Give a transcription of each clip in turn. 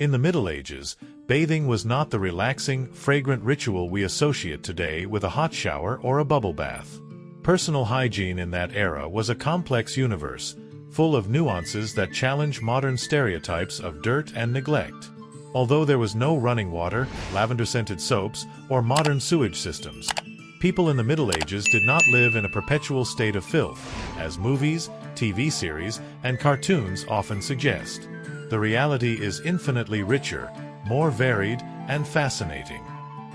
In the Middle Ages, bathing was not the relaxing, fragrant ritual we associate today with a hot shower or a bubble bath. Personal hygiene in that era was a complex universe, full of nuances that challenge modern stereotypes of dirt and neglect. Although there was no running water, lavender-scented soaps, or modern sewage systems, people in the Middle Ages did not live in a perpetual state of filth, as movies, TV series, and cartoons often suggest. The reality is infinitely richer, more varied, and fascinating.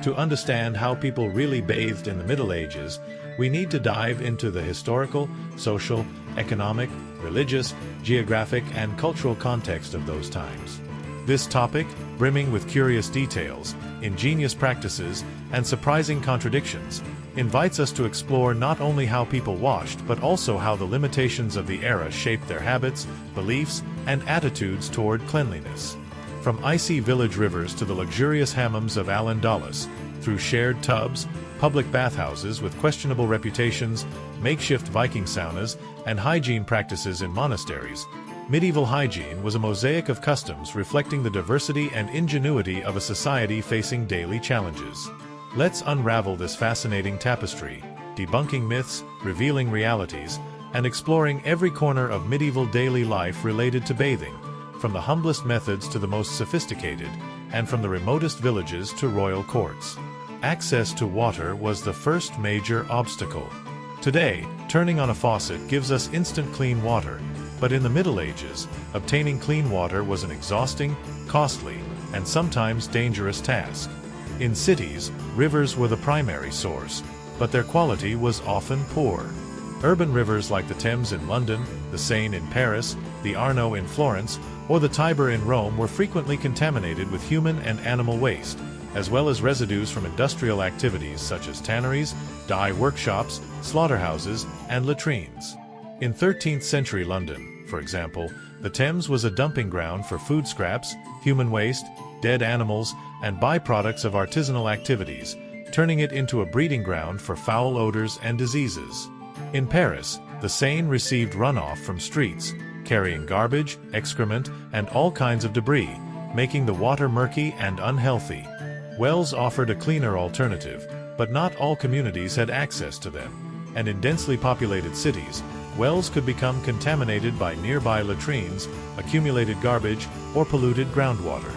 To understand how people really bathed in the Middle Ages, we need to dive into the historical, social, economic, religious, geographic, and cultural context of those times. This topic, brimming with curious details, ingenious practices, and surprising contradictions, invites us to explore not only how people washed but also how the limitations of the era shaped their habits, beliefs, and attitudes toward cleanliness. From icy village rivers to the luxurious hammams of Al-Andalus, through shared tubs, public bathhouses with questionable reputations, makeshift Viking saunas, and hygiene practices in monasteries, medieval hygiene was a mosaic of customs reflecting the diversity and ingenuity of a society facing daily challenges. Let's unravel this fascinating tapestry, debunking myths, revealing realities, and exploring every corner of medieval daily life related to bathing, from the humblest methods to the most sophisticated, and from the remotest villages to royal courts. Access to water was the first major obstacle. Today, turning on a faucet gives us instant clean water, but in the Middle Ages, obtaining clean water was an exhausting, costly, and sometimes dangerous task. In cities, rivers were the primary source, but their quality was often poor. Urban rivers like the Thames in London, the Seine in Paris, the Arno in Florence, or the Tiber in Rome were frequently contaminated with human and animal waste, as well as residues from industrial activities such as tanneries, dye workshops, slaughterhouses, and latrines. In 13th century London, for example, the Thames was a dumping ground for food scraps, human waste, dead animals, and byproducts of artisanal activities, turning it into a breeding ground for foul odors and diseases. In Paris, the Seine received runoff from streets, carrying garbage, excrement, and all kinds of debris, making the water murky and unhealthy. Wells offered a cleaner alternative, but not all communities had access to them, and in densely populated cities, wells could become contaminated by nearby latrines, accumulated garbage, or polluted groundwater.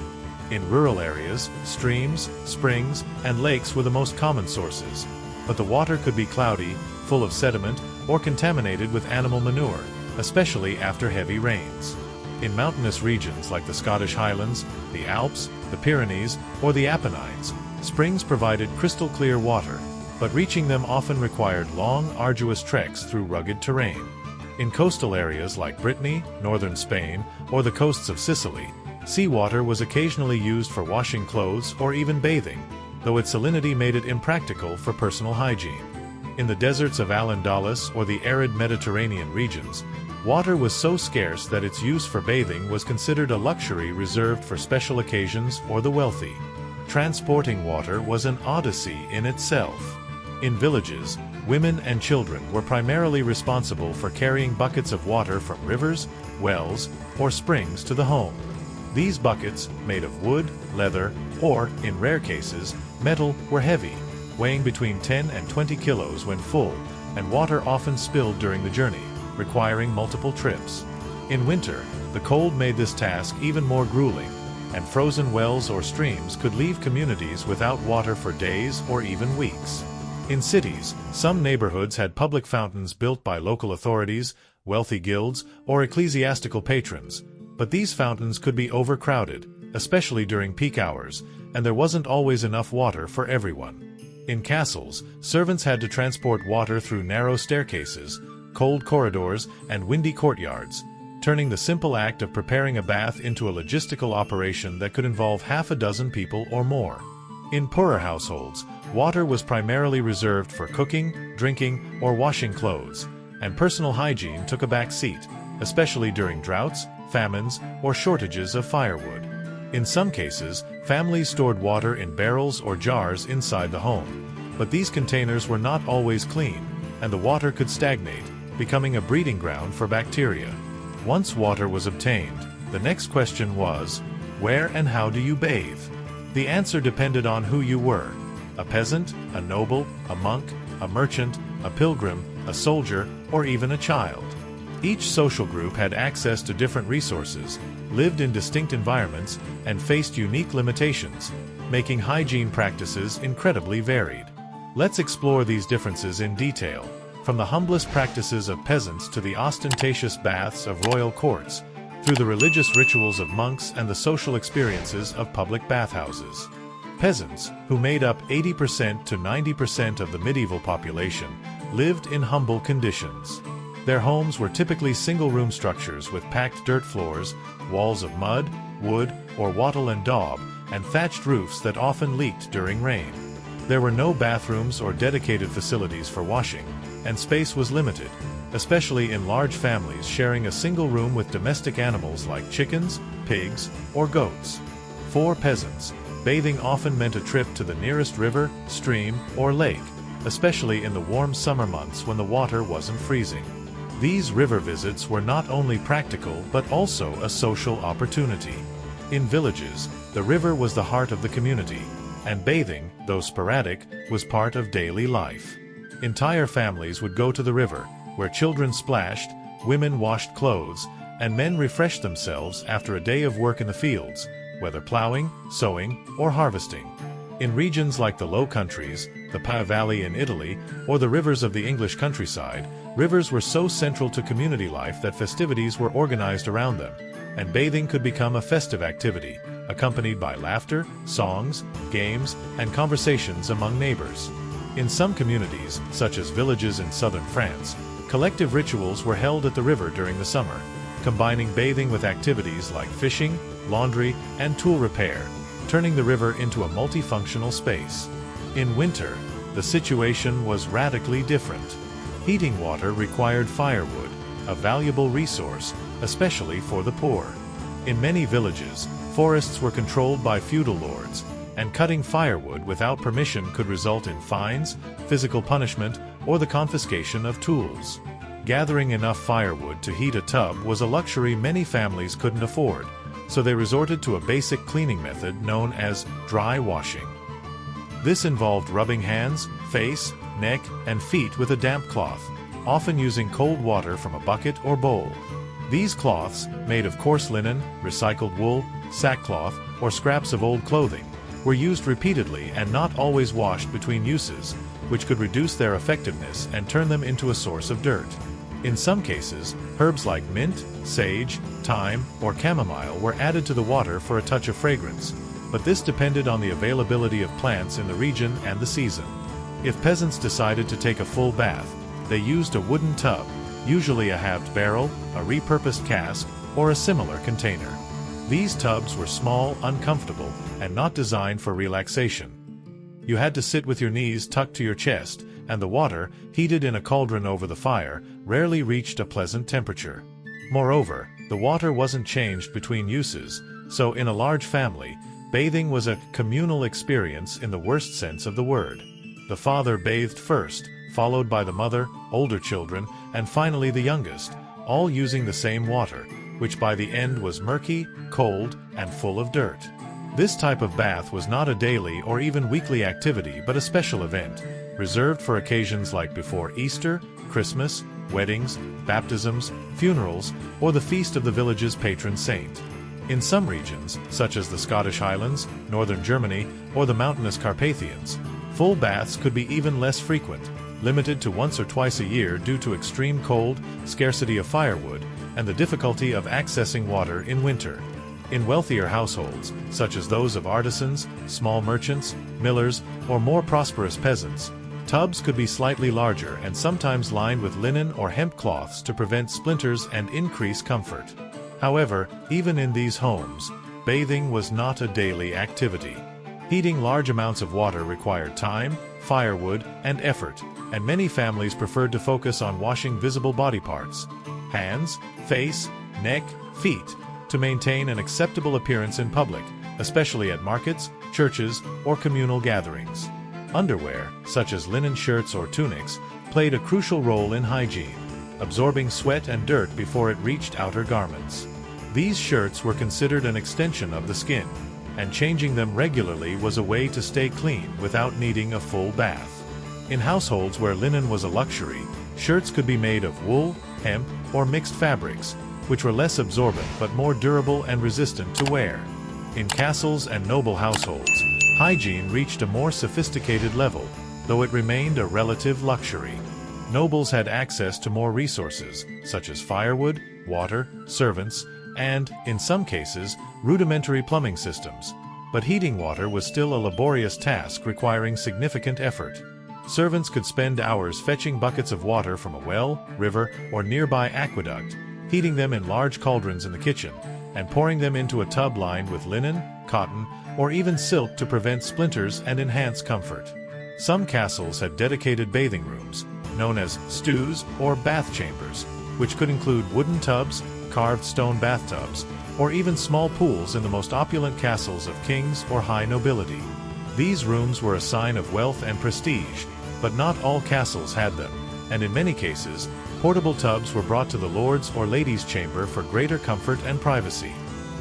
In rural areas, streams, springs, and lakes were the most common sources, but the water could be cloudy, full of sediment, or contaminated with animal manure, especially after heavy rains. In mountainous regions like the Scottish Highlands, the Alps, the Pyrenees, or the Apennines, springs provided crystal-clear water, but reaching them often required long, arduous treks through rugged terrain. In coastal areas like Brittany, northern Spain, or the coasts of Sicily, seawater was occasionally used for washing clothes or even bathing, though its salinity made it impractical for personal hygiene. In the deserts of Al-Andalus or the arid Mediterranean regions, water was so scarce that its use for bathing was considered a luxury reserved for special occasions or the wealthy. Transporting water was an odyssey in itself. In villages, women and children were primarily responsible for carrying buckets of water from rivers, wells, or springs to the home. These buckets, made of wood, leather, or, in rare cases, metal, were heavy, weighing between 10 and 20 kilos when full, and water often spilled during the journey, requiring multiple trips. In winter, the cold made this task even more grueling, and frozen wells or streams could leave communities without water for days or even weeks. In cities, some neighborhoods had public fountains built by local authorities, wealthy guilds, or ecclesiastical patrons, but these fountains could be overcrowded, especially during peak hours, and there wasn't always enough water for everyone. In castles, servants had to transport water through narrow staircases, cold corridors, and windy courtyards, turning the simple act of preparing a bath into a logistical operation that could involve half a dozen people or more. In poorer households, water was primarily reserved for cooking, drinking, or washing clothes, and personal hygiene took a back seat, especially during droughts, famines, or shortages of firewood. In some cases, families stored water in barrels or jars inside the home, but these containers were not always clean, and the water could stagnate, becoming a breeding ground for bacteria. Once water was obtained, the next question was, Where and how do you bathe? The answer depended on who you were: a peasant, a noble, a monk, a merchant, a pilgrim, a soldier, or even a child. Each social group had access to different resources, lived in distinct environments, and faced unique limitations, making hygiene practices incredibly varied. Let's explore these differences in detail, from the humblest practices of peasants to the ostentatious baths of royal courts, through the religious rituals of monks and the social experiences of public bathhouses. Peasants, who made up 80% to 90% of the medieval population, lived in humble conditions. Their homes were typically single-room structures with packed dirt floors, walls of mud, wood, or wattle and daub, and thatched roofs that often leaked during rain. There were no bathrooms or dedicated facilities for washing, and space was limited, especially in large families sharing a single room with domestic animals like chickens, pigs, or goats. For peasants, bathing often meant a trip to the nearest river, stream, or lake, especially in the warm summer months when the water wasn't freezing. These river visits were not only practical but also a social opportunity. In villages, the river was the heart of the community, and bathing, though sporadic, was part of daily life. Entire families would go to the river, where children splashed, women washed clothes, and men refreshed themselves after a day of work in the fields, whether plowing, sowing, or harvesting. In regions like the Low Countries, the Po Valley in Italy, or the rivers of the English countryside, rivers were so central to community life that festivities were organized around them, and bathing could become a festive activity, accompanied by laughter, songs, games, and conversations among neighbors. In some communities, such as villages in southern France, collective rituals were held at the river during the summer, combining bathing with activities like fishing, laundry, and tool repair, turning the river into a multifunctional space. In winter, the situation was radically different. Heating water required firewood, a valuable resource, especially for the poor. In many villages, forests were controlled by feudal lords, and cutting firewood without permission could result in fines, physical punishment, or the confiscation of tools. Gathering enough firewood to heat a tub was a luxury many families couldn't afford, so they resorted to a basic cleaning method known as dry washing. This involved rubbing hands, face, neck, and feet with a damp cloth, often using cold water from a bucket or bowl. These cloths, made of coarse linen, recycled wool, sackcloth, or scraps of old clothing, were used repeatedly and not always washed between uses, which could reduce their effectiveness and turn them into a source of dirt. In some cases, herbs like mint, sage, thyme, or chamomile were added to the water for a touch of fragrance, but this depended on the availability of plants in the region and the season. If peasants decided to take a full bath, they used a wooden tub, usually a halved barrel, a repurposed cask, or a similar container. These tubs were small, uncomfortable, and not designed for relaxation. You had to sit with your knees tucked to your chest, and the water, heated in a cauldron over the fire, rarely reached a pleasant temperature. Moreover, the water wasn't changed between uses, so in a large family, bathing was a communal experience in the worst sense of the word. The father bathed first, followed by the mother, older children, and finally the youngest, all using the same water, which by the end was murky, cold, and full of dirt. This type of bath was not a daily or even weekly activity but a special event, reserved for occasions like before Easter, Christmas, weddings, baptisms, funerals, or the feast of the village's patron saint. In some regions, such as the Scottish Highlands, northern Germany, or the mountainous Carpathians, full baths could be even less frequent, limited to once or twice a year due to extreme cold, scarcity of firewood, and the difficulty of accessing water in winter. In wealthier households, such as those of artisans, small merchants, millers, or more prosperous peasants, tubs could be slightly larger and sometimes lined with linen or hemp cloths to prevent splinters and increase comfort. However, even in these homes, bathing was not a daily activity. Heating large amounts of water required time, firewood, and effort, and many families preferred to focus on washing visible body parts, hands, face, neck, feet, to maintain an acceptable appearance in public, especially at markets, churches, or communal gatherings. Underwear, such as linen shirts or tunics, played a crucial role in hygiene, absorbing sweat and dirt before it reached outer garments. These shirts were considered an extension of the skin, and changing them regularly was a way to stay clean without needing a full bath. In households where linen was a luxury, shirts could be made of wool, hemp, or mixed fabrics, which were less absorbent but more durable and resistant to wear. In castles and noble households, hygiene reached a more sophisticated level, though it remained a relative luxury. Nobles had access to more resources, such as firewood, water, servants, and, in some cases, rudimentary plumbing systems. But heating water was still a laborious task requiring significant effort. Servants could spend hours fetching buckets of water from a well, river, or nearby aqueduct, heating them in large cauldrons in the kitchen, and pouring them into a tub lined with linen, cotton, or even silk to prevent splinters and enhance comfort. Some castles had dedicated bathing rooms, known as stews or bath chambers, which could include wooden tubs, carved stone bathtubs, or even small pools in the most opulent castles of kings or high nobility. These rooms were a sign of wealth and prestige, but not all castles had them, and in many cases, portable tubs were brought to the lord's or lady's chamber for greater comfort and privacy.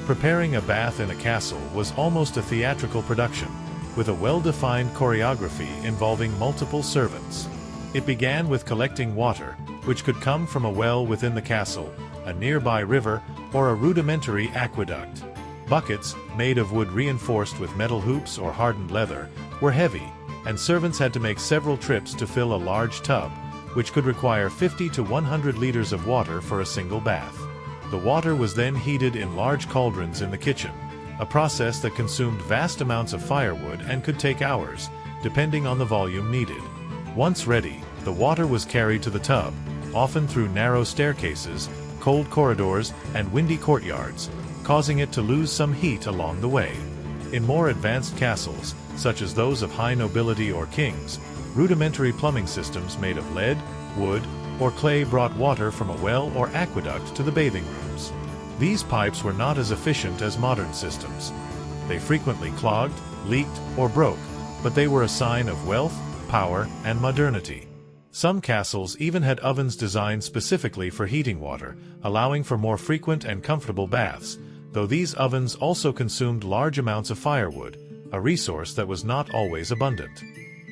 Preparing a bath in a castle was almost a theatrical production, with a well-defined choreography involving multiple servants. It began with collecting water, which could come from a well within the castle, a nearby river, or a rudimentary aqueduct. Buckets, made of wood reinforced with metal hoops or hardened leather, were heavy, and servants had to make several trips to fill a large tub, which could require 50 to 100 liters of water for a single bath. The water was then heated in large cauldrons in the kitchen, a process that consumed vast amounts of firewood and could take hours, depending on the volume needed. Once ready, the water was carried to the tub, often through narrow staircases, cold corridors, and windy courtyards, causing it to lose some heat along the way. In more advanced castles, such as those of high nobility or kings, rudimentary plumbing systems made of lead, wood, or clay brought water from a well or aqueduct to the bathing rooms. These pipes were not as efficient as modern systems. They frequently clogged, leaked, or broke, but they were a sign of wealth, power, and modernity. Some castles even had ovens designed specifically for heating water, allowing for more frequent and comfortable baths, though these ovens also consumed large amounts of firewood, a resource that was not always abundant.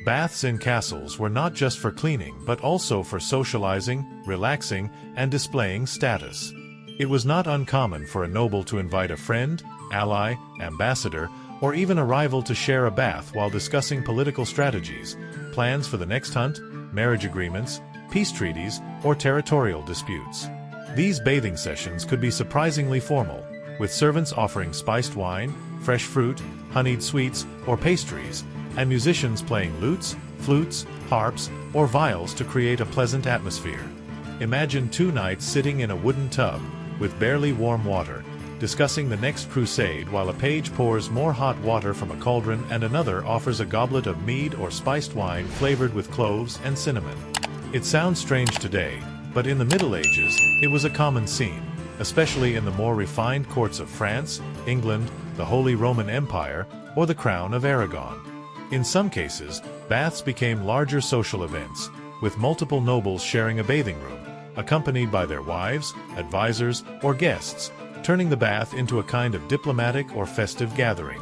Baths in castles were not just for cleaning but also for socializing, relaxing, and displaying status. It was not uncommon for a noble to invite a friend, ally, ambassador, or even a rival to share a bath while discussing political strategies, plans for the next hunt, marriage agreements, peace treaties, or territorial disputes. These bathing sessions could be surprisingly formal, with servants offering spiced wine, fresh fruit, honeyed sweets, or pastries, and musicians playing lutes, flutes, harps, or viols to create a pleasant atmosphere. Imagine 2 nights sitting in a wooden tub, with barely warm water, discussing the next crusade while a page pours more hot water from a cauldron and another offers a goblet of mead or spiced wine flavored with cloves and cinnamon. It sounds strange today, but in the Middle Ages, it was a common scene, especially in the more refined courts of France, England, the Holy Roman Empire, or the Crown of Aragon. In some cases, baths became larger social events, with multiple nobles sharing a bathing room, accompanied by their wives, advisors, or guests, turning the bath into a kind of diplomatic or festive gathering.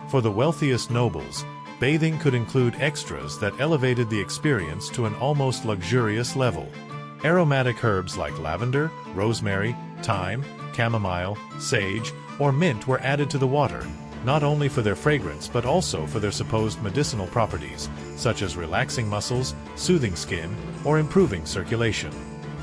For the wealthiest nobles, bathing could include extras that elevated the experience to an almost luxurious level. Aromatic herbs like lavender, rosemary, thyme, chamomile, sage, or mint were added to the water, not only for their fragrance but also for their supposed medicinal properties, such as relaxing muscles, soothing skin, or improving circulation.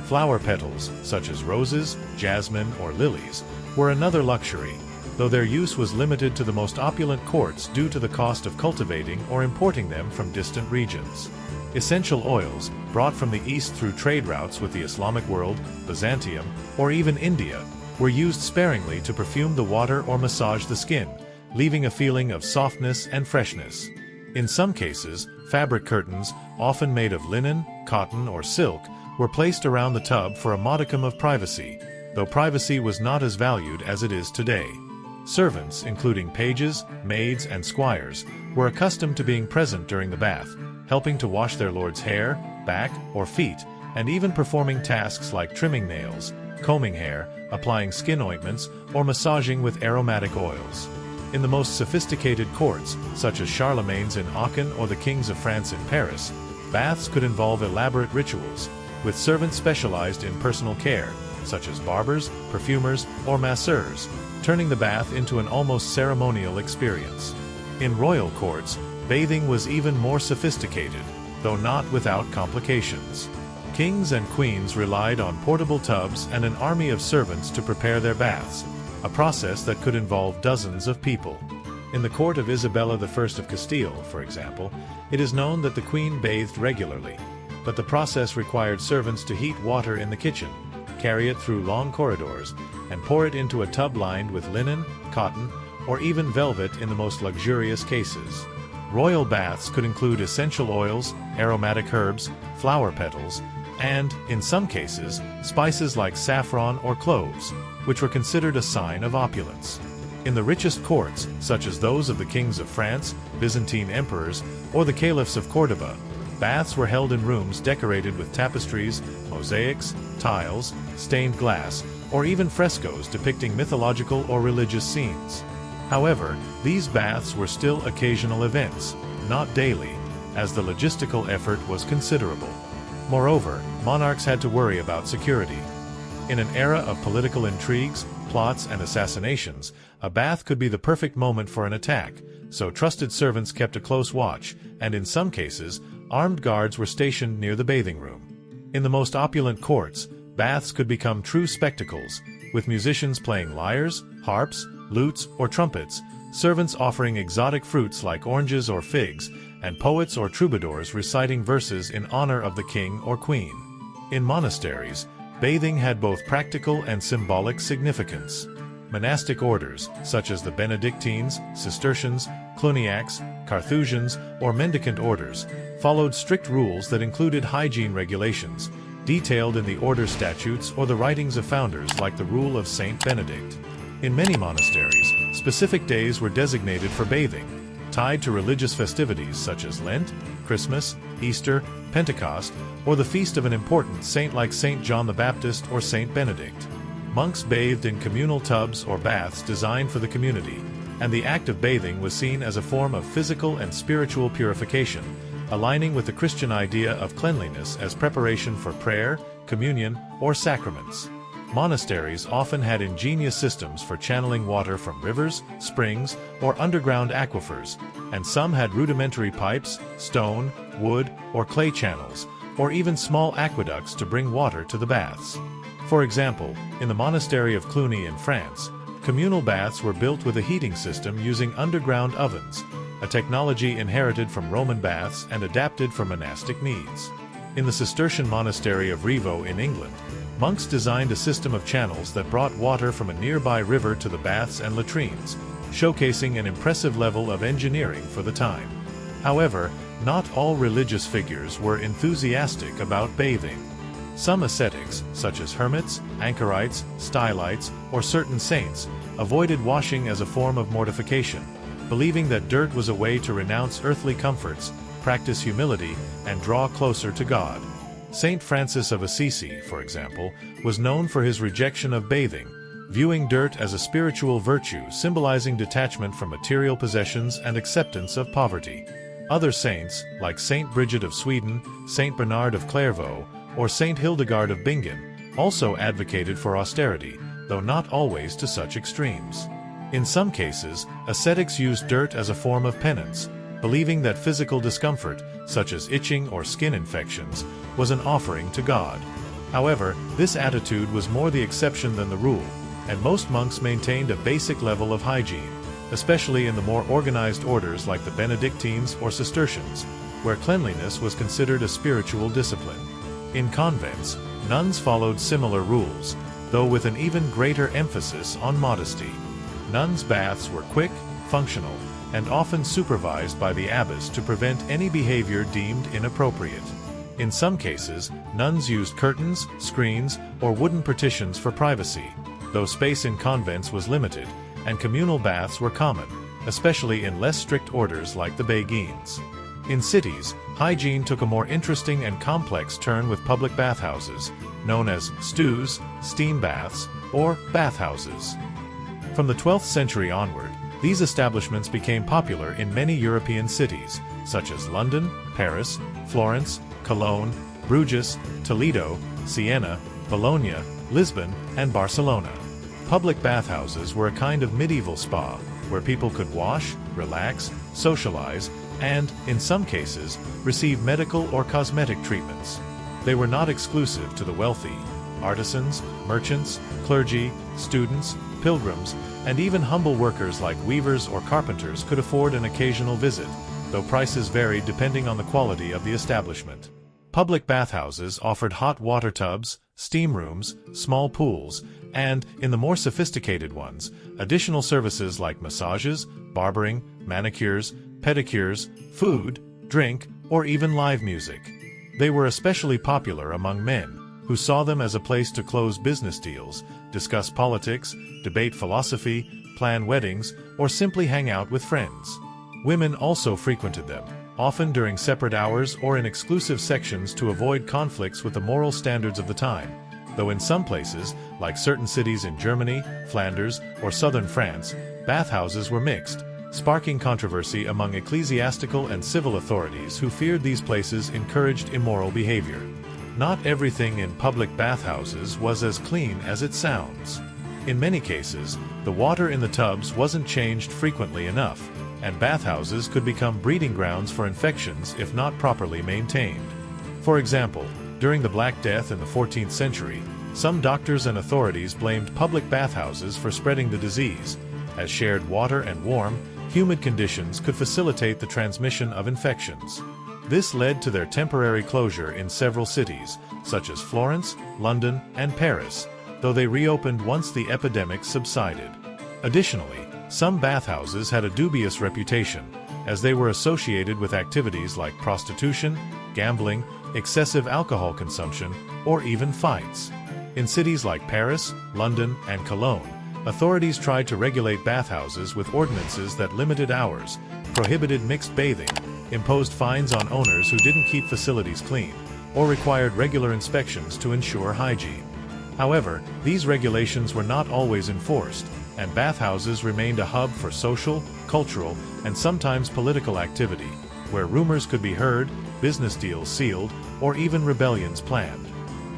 Flower petals, such as roses, jasmine, or lilies, were another luxury, though their use was limited to the most opulent courts due to the cost of cultivating or importing them from distant regions. Essential oils, brought from the east through trade routes with the Islamic world, Byzantium, or even India, were used sparingly to perfume the water or massage the skin, leaving a feeling of softness and freshness. In some cases, fabric curtains, often made of linen, cotton, or silk, were placed around the tub for a modicum of privacy, though privacy was not as valued as it is today. Servants, including pages, maids, and squires, were accustomed to being present during the bath, helping to wash their lord's hair, back, or feet, and even performing tasks like trimming nails, combing hair, applying skin ointments, or massaging with aromatic oils. In the most sophisticated courts, such as Charlemagne's in Aachen or the King's of France in Paris, baths could involve elaborate rituals, with servants specialized in personal care, such as barbers, perfumers, or masseurs, turning the bath into an almost ceremonial experience. In royal courts, bathing was even more sophisticated, though not without complications. Kings and queens relied on portable tubs and an army of servants to prepare their baths, a process that could involve dozens of people. In the court of Isabella I of Castile, for example, it is known that the queen bathed regularly, but the process required servants to heat water in the kitchen, carry it through long corridors, and pour it into a tub lined with linen, cotton, or even velvet in the most luxurious cases. Royal baths could include essential oils, aromatic herbs, flower petals, and, in some cases, spices like saffron or cloves, which were considered a sign of opulence. In the richest courts, such as those of the kings of France, Byzantine emperors, or the caliphs of Cordoba, baths were held in rooms decorated with tapestries, mosaics, tiles, stained glass, or even frescoes depicting mythological or religious scenes. However, these baths were still occasional events, not daily, as the logistical effort was considerable. Moreover, monarchs had to worry about security. In an era of political intrigues, plots, and assassinations, a bath could be the perfect moment for an attack, so trusted servants kept a close watch, and in some cases, armed guards were stationed near the bathing room. In the most opulent courts, baths could become true spectacles, with musicians playing lyres, harps, lutes, or trumpets, servants offering exotic fruits like oranges or figs, and poets or troubadours reciting verses in honor of the king or queen. In monasteries, bathing had both practical and symbolic significance. Monastic orders, such as the Benedictines, Cistercians, Cluniacs, Carthusians, or mendicant orders, followed strict rules that included hygiene regulations, detailed in the order statutes or the writings of founders like the Rule of Saint Benedict. In many monasteries, specific days were designated for bathing, tied to religious festivities such as Lent, Christmas, Easter, Pentecost, or the feast of an important saint like Saint John the Baptist or Saint Benedict. Monks bathed in communal tubs or baths designed for the community, and the act of bathing was seen as a form of physical and spiritual purification, aligning with the Christian idea of cleanliness as preparation for prayer, communion, or sacraments. Monasteries often had ingenious systems for channeling water from rivers, springs, or underground aquifers, and some had rudimentary pipes, stone, wood, or clay channels, or even small aqueducts to bring water to the baths. For example, in the monastery of Cluny in France, communal baths were built with a heating system using underground ovens, a technology inherited from Roman baths and adapted for monastic needs. In the Cistercian monastery of Revo in England, monks designed a system of channels that brought water from a nearby river to the baths and latrines, showcasing an impressive level of engineering for the time. However, not all religious figures were enthusiastic about bathing. Some ascetics, such as hermits, anchorites, stylites, or certain saints, avoided washing as a form of mortification, believing that dirt was a way to renounce earthly comforts, practice humility, and draw closer to God. Saint Francis of Assisi, for example, was known for his rejection of bathing, viewing dirt as a spiritual virtue symbolizing detachment from material possessions and acceptance of poverty. Other saints, like Saint Bridget of Sweden, Saint Bernard of Clairvaux, or Saint Hildegard of Bingen, also advocated for austerity, though not always to such extremes. In some cases, ascetics used dirt as a form of penance, believing that physical discomfort, such as itching or skin infections, was an offering to God. However, this attitude was more the exception than the rule, and most monks maintained a basic level of hygiene, especially in the more organized orders like the Benedictines or Cistercians, where cleanliness was considered a spiritual discipline. In convents, nuns followed similar rules, though with an even greater emphasis on modesty. Nuns' baths were quick, functional, and often supervised by the abbess to prevent any behavior deemed inappropriate. In some cases, nuns used curtains, screens, or wooden partitions for privacy, though space in convents was limited, and communal baths were common, especially in less strict orders like the Beguines. In cities, hygiene took a more interesting and complex turn with public bathhouses, known as stews, steam baths, or bathhouses. From the 12th century onward, these establishments became popular in many European cities, such as London, Paris, Florence, Cologne, Bruges, Toledo, Siena, Bologna, Lisbon, and Barcelona. Public bathhouses were a kind of medieval spa, where people could wash, relax, socialize, and, in some cases, receive medical or cosmetic treatments. They were not exclusive to the wealthy. Artisans, merchants, clergy, students, pilgrims, and even humble workers like weavers or carpenters could afford an occasional visit, though prices varied depending on the quality of the establishment. Public bathhouses offered hot water tubs, steam rooms, small pools, and, in the more sophisticated ones, additional services like massages, barbering, manicures, pedicures, food, drink, or even live music. They were especially popular among men, who saw them as a place to close business deals, discuss politics, debate philosophy, plan weddings, or simply hang out with friends. Women also frequented them, often during separate hours or in exclusive sections to avoid conflicts with the moral standards of the time, though in some places, like certain cities in Germany, Flanders, or southern France, bathhouses were mixed, sparking controversy among ecclesiastical and civil authorities who feared these places encouraged immoral behavior. Not everything in public bathhouses was as clean as it sounds. In many cases, the water in the tubs wasn't changed frequently enough, and bathhouses could become breeding grounds for infections if not properly maintained. For example, during the Black Death in the 14th century, some doctors and authorities blamed public bathhouses for spreading the disease, as shared water and warm, humid conditions could facilitate the transmission of infections. This led to their temporary closure in several cities, such as Florence, London, and Paris, though they reopened once the epidemic subsided. Additionally, some bathhouses had a dubious reputation, as they were associated with activities like prostitution, gambling, excessive alcohol consumption, or even fights. In cities like Paris, London, and Cologne, authorities tried to regulate bathhouses with ordinances that limited hours, prohibited mixed bathing, imposed fines on owners who didn't keep facilities clean, or required regular inspections to ensure hygiene. However, these regulations were not always enforced, and bathhouses remained a hub for social, cultural, and sometimes political activity, where rumors could be heard, business deals sealed, or even rebellions planned.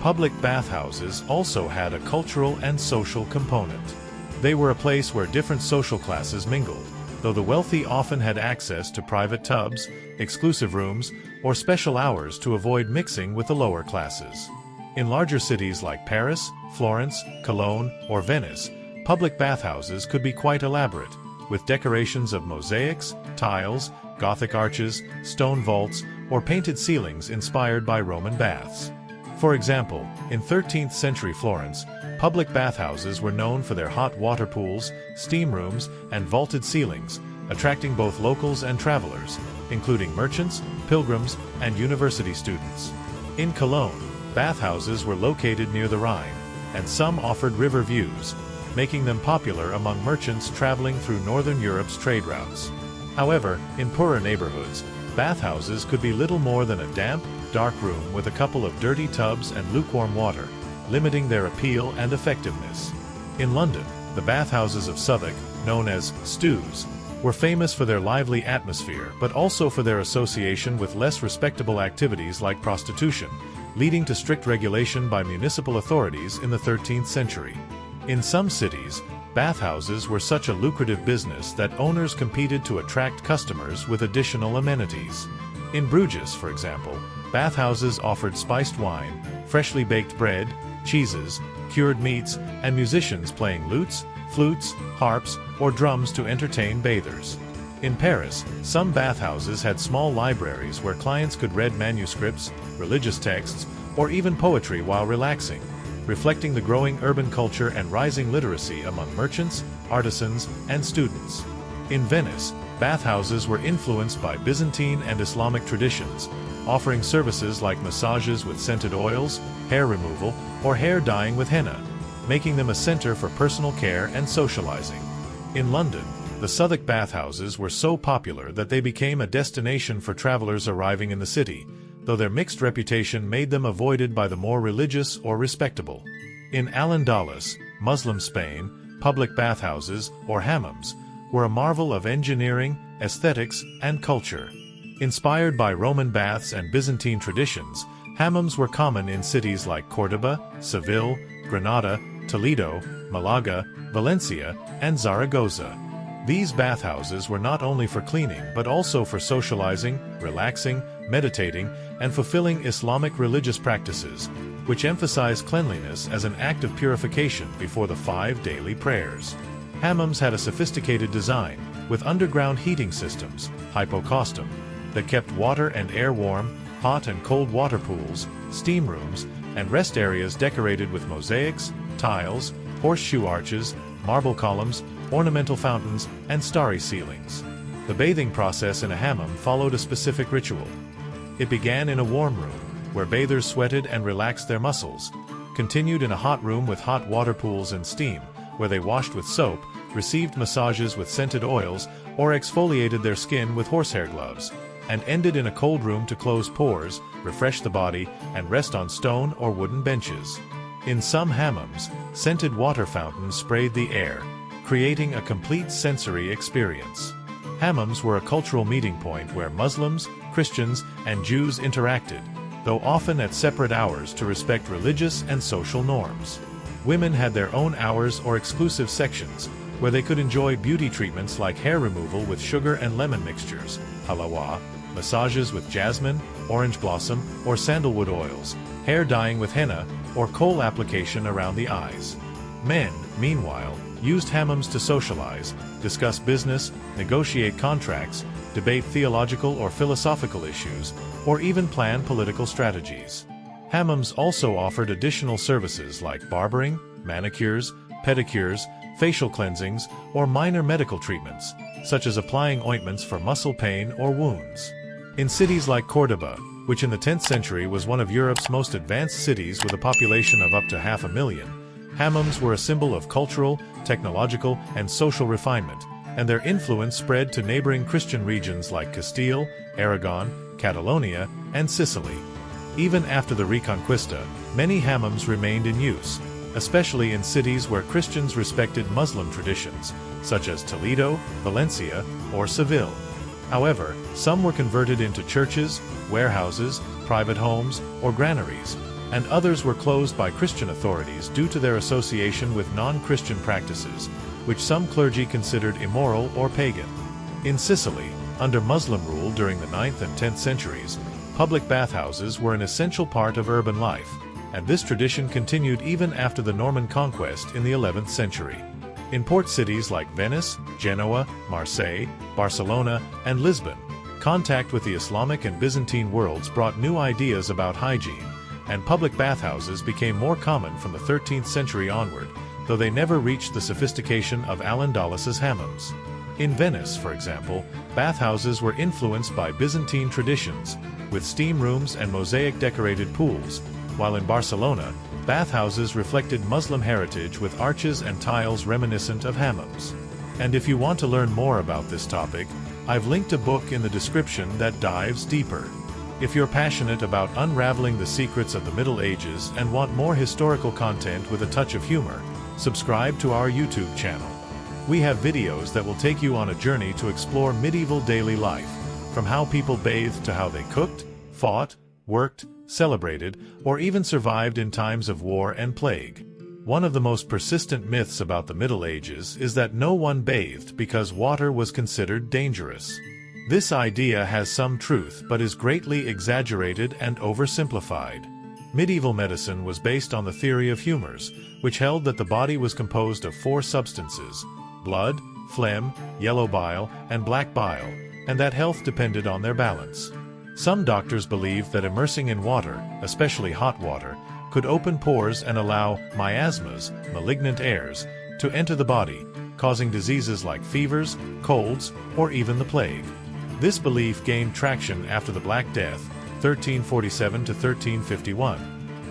Public bathhouses also had a cultural and social component. They were a place where different social classes mingled, though the wealthy often had access to private tubs, exclusive rooms, or special hours to avoid mixing with the lower classes. In larger cities like Paris, Florence, Cologne, or Venice, public bathhouses could be quite elaborate, with decorations of mosaics, tiles, Gothic arches, stone vaults, or painted ceilings inspired by Roman baths. For example, in 13th century Florence, public bathhouses were known for their hot water pools, steam rooms, and vaulted ceilings, attracting both locals and travelers, including merchants, pilgrims, and university students. In Cologne, bathhouses were located near the Rhine, and some offered river views, making them popular among merchants traveling through northern Europe's trade routes. However, in poorer neighborhoods, bathhouses could be little more than a damp, dark room with a couple of dirty tubs and lukewarm water, limiting their appeal and effectiveness. In London, the bathhouses of Southwark, known as stews, were famous for their lively atmosphere but also for their association with less respectable activities like prostitution, leading to strict regulation by municipal authorities in the 13th century. In some cities, bathhouses were such a lucrative business that owners competed to attract customers with additional amenities. In Bruges, for example, bathhouses offered spiced wine, freshly baked bread, cheeses, cured meats, and musicians playing lutes, flutes, harps, or drums to entertain bathers. In Paris, some bathhouses had small libraries where clients could read manuscripts, religious texts, or even poetry while relaxing, reflecting the growing urban culture and rising literacy among merchants, artisans, and students. In Venice, bathhouses were influenced by Byzantine and Islamic traditions, offering services like massages with scented oils, hair removal, or hair dyeing with henna, making them a center for personal care and socializing. In London, the Southwark bathhouses were so popular that they became a destination for travelers arriving in the city, though their mixed reputation made them avoided by the more religious or respectable. In Al-Andalus, Muslim Spain, public bathhouses, or hammams, were a marvel of engineering, aesthetics, and culture. Inspired by Roman baths and Byzantine traditions, hammams were common in cities like Córdoba, Seville, Granada, Toledo, Malaga, Valencia, and Zaragoza. These bathhouses were not only for cleaning but also for socializing, relaxing, meditating, and fulfilling Islamic religious practices, which emphasize cleanliness as an act of purification before the 5 daily prayers. Hammams had a sophisticated design, with underground heating systems, hypocaustum, that kept water and air warm, hot and cold water pools, steam rooms, and rest areas decorated with mosaics, tiles, horseshoe arches, marble columns, ornamental fountains, and starry ceilings. The bathing process in a hammam followed a specific ritual. It began in a warm room, where bathers sweated and relaxed their muscles, continued in a hot room with hot water pools and steam, where they washed with soap, received massages with scented oils, or exfoliated their skin with horsehair gloves, and ended in a cold room to close pores, refresh the body, and rest on stone or wooden benches. In some hammams, scented water fountains sprayed the air, creating a complete sensory experience. Hammams were a cultural meeting point where Muslims, Christians, and Jews interacted, though often at separate hours to respect religious and social norms. Women had their own hours or exclusive sections, where they could enjoy beauty treatments like hair removal with sugar and lemon mixtures, halawa, massages with jasmine, orange blossom, or sandalwood oils, hair dyeing with henna, or kohl application around the eyes. Men, meanwhile, used hammams to socialize, discuss business, negotiate contracts, debate theological or philosophical issues, or even plan political strategies. Hammams also offered additional services like barbering, manicures, pedicures, facial cleansings, or minor medical treatments, such as applying ointments for muscle pain or wounds. In cities like Córdoba, which in the 10th century was one of Europe's most advanced cities with a population of up to 500,000, hammams were a symbol of cultural, technological, and social refinement, and their influence spread to neighboring Christian regions like Castile, Aragon, Catalonia, and Sicily. Even after the Reconquista, many hammams remained in use, especially in cities where Christians respected Muslim traditions, such as Toledo, Valencia, or Seville. However, some were converted into churches, warehouses, private homes, or granaries, and others were closed by Christian authorities due to their association with non-Christian practices, which some clergy considered immoral or pagan. In Sicily, under Muslim rule during the 9th and 10th centuries, public bathhouses were an essential part of urban life, and this tradition continued even after the Norman conquest in the 11th century. In port cities like Venice, Genoa, Marseille, Barcelona, and Lisbon, contact with the Islamic and Byzantine worlds brought new ideas about hygiene, and public bathhouses became more common from the 13th century onward, though they never reached the sophistication of Al-Andalus's hammams. In Venice, for example, bathhouses were influenced by Byzantine traditions, with steam rooms and mosaic-decorated pools, while in Barcelona, bathhouses reflected Muslim heritage with arches and tiles reminiscent of hammams. And if you want to learn more about this topic, I've linked a book in the description that dives deeper. If you're passionate about unraveling the secrets of the Middle Ages and want more historical content with a touch of humor, subscribe to our YouTube channel. We have videos that will take you on a journey to explore medieval daily life, from how people bathed to how they cooked, fought, worked, celebrated, or even survived in times of war and plague. One of the most persistent myths about the Middle Ages is that no one bathed because water was considered dangerous. This idea has some truth but is greatly exaggerated and oversimplified. Medieval medicine was based on the theory of humors, which held that the body was composed of 4 substances: blood, phlegm, yellow bile, and black bile, and that health depended on their balance. Some doctors believed that immersing in water, especially hot water, could open pores and allow miasmas, malignant airs, to enter the body, causing diseases like fevers, colds, or even the plague. This belief gained traction after the Black Death, 1347 to 1351,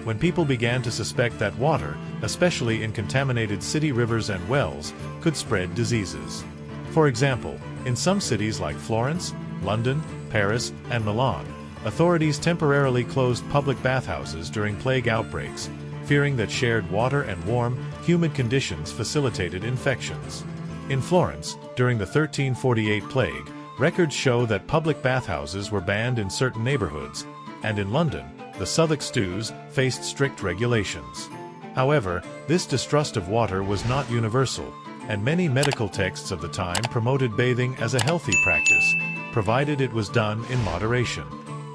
when people began to suspect that water, especially in contaminated city rivers and wells, could spread diseases. For example, in some cities like Florence, London, Paris, and Milan, authorities temporarily closed public bathhouses during plague outbreaks, fearing that shared water and warm, humid conditions facilitated infections. In Florence, during the 1348 plague, records show that public bathhouses were banned in certain neighborhoods, and in London, the Southwark stews faced strict regulations. However, this distrust of water was not universal, and many medical texts of the time promoted bathing as a healthy practice, provided it was done in moderation.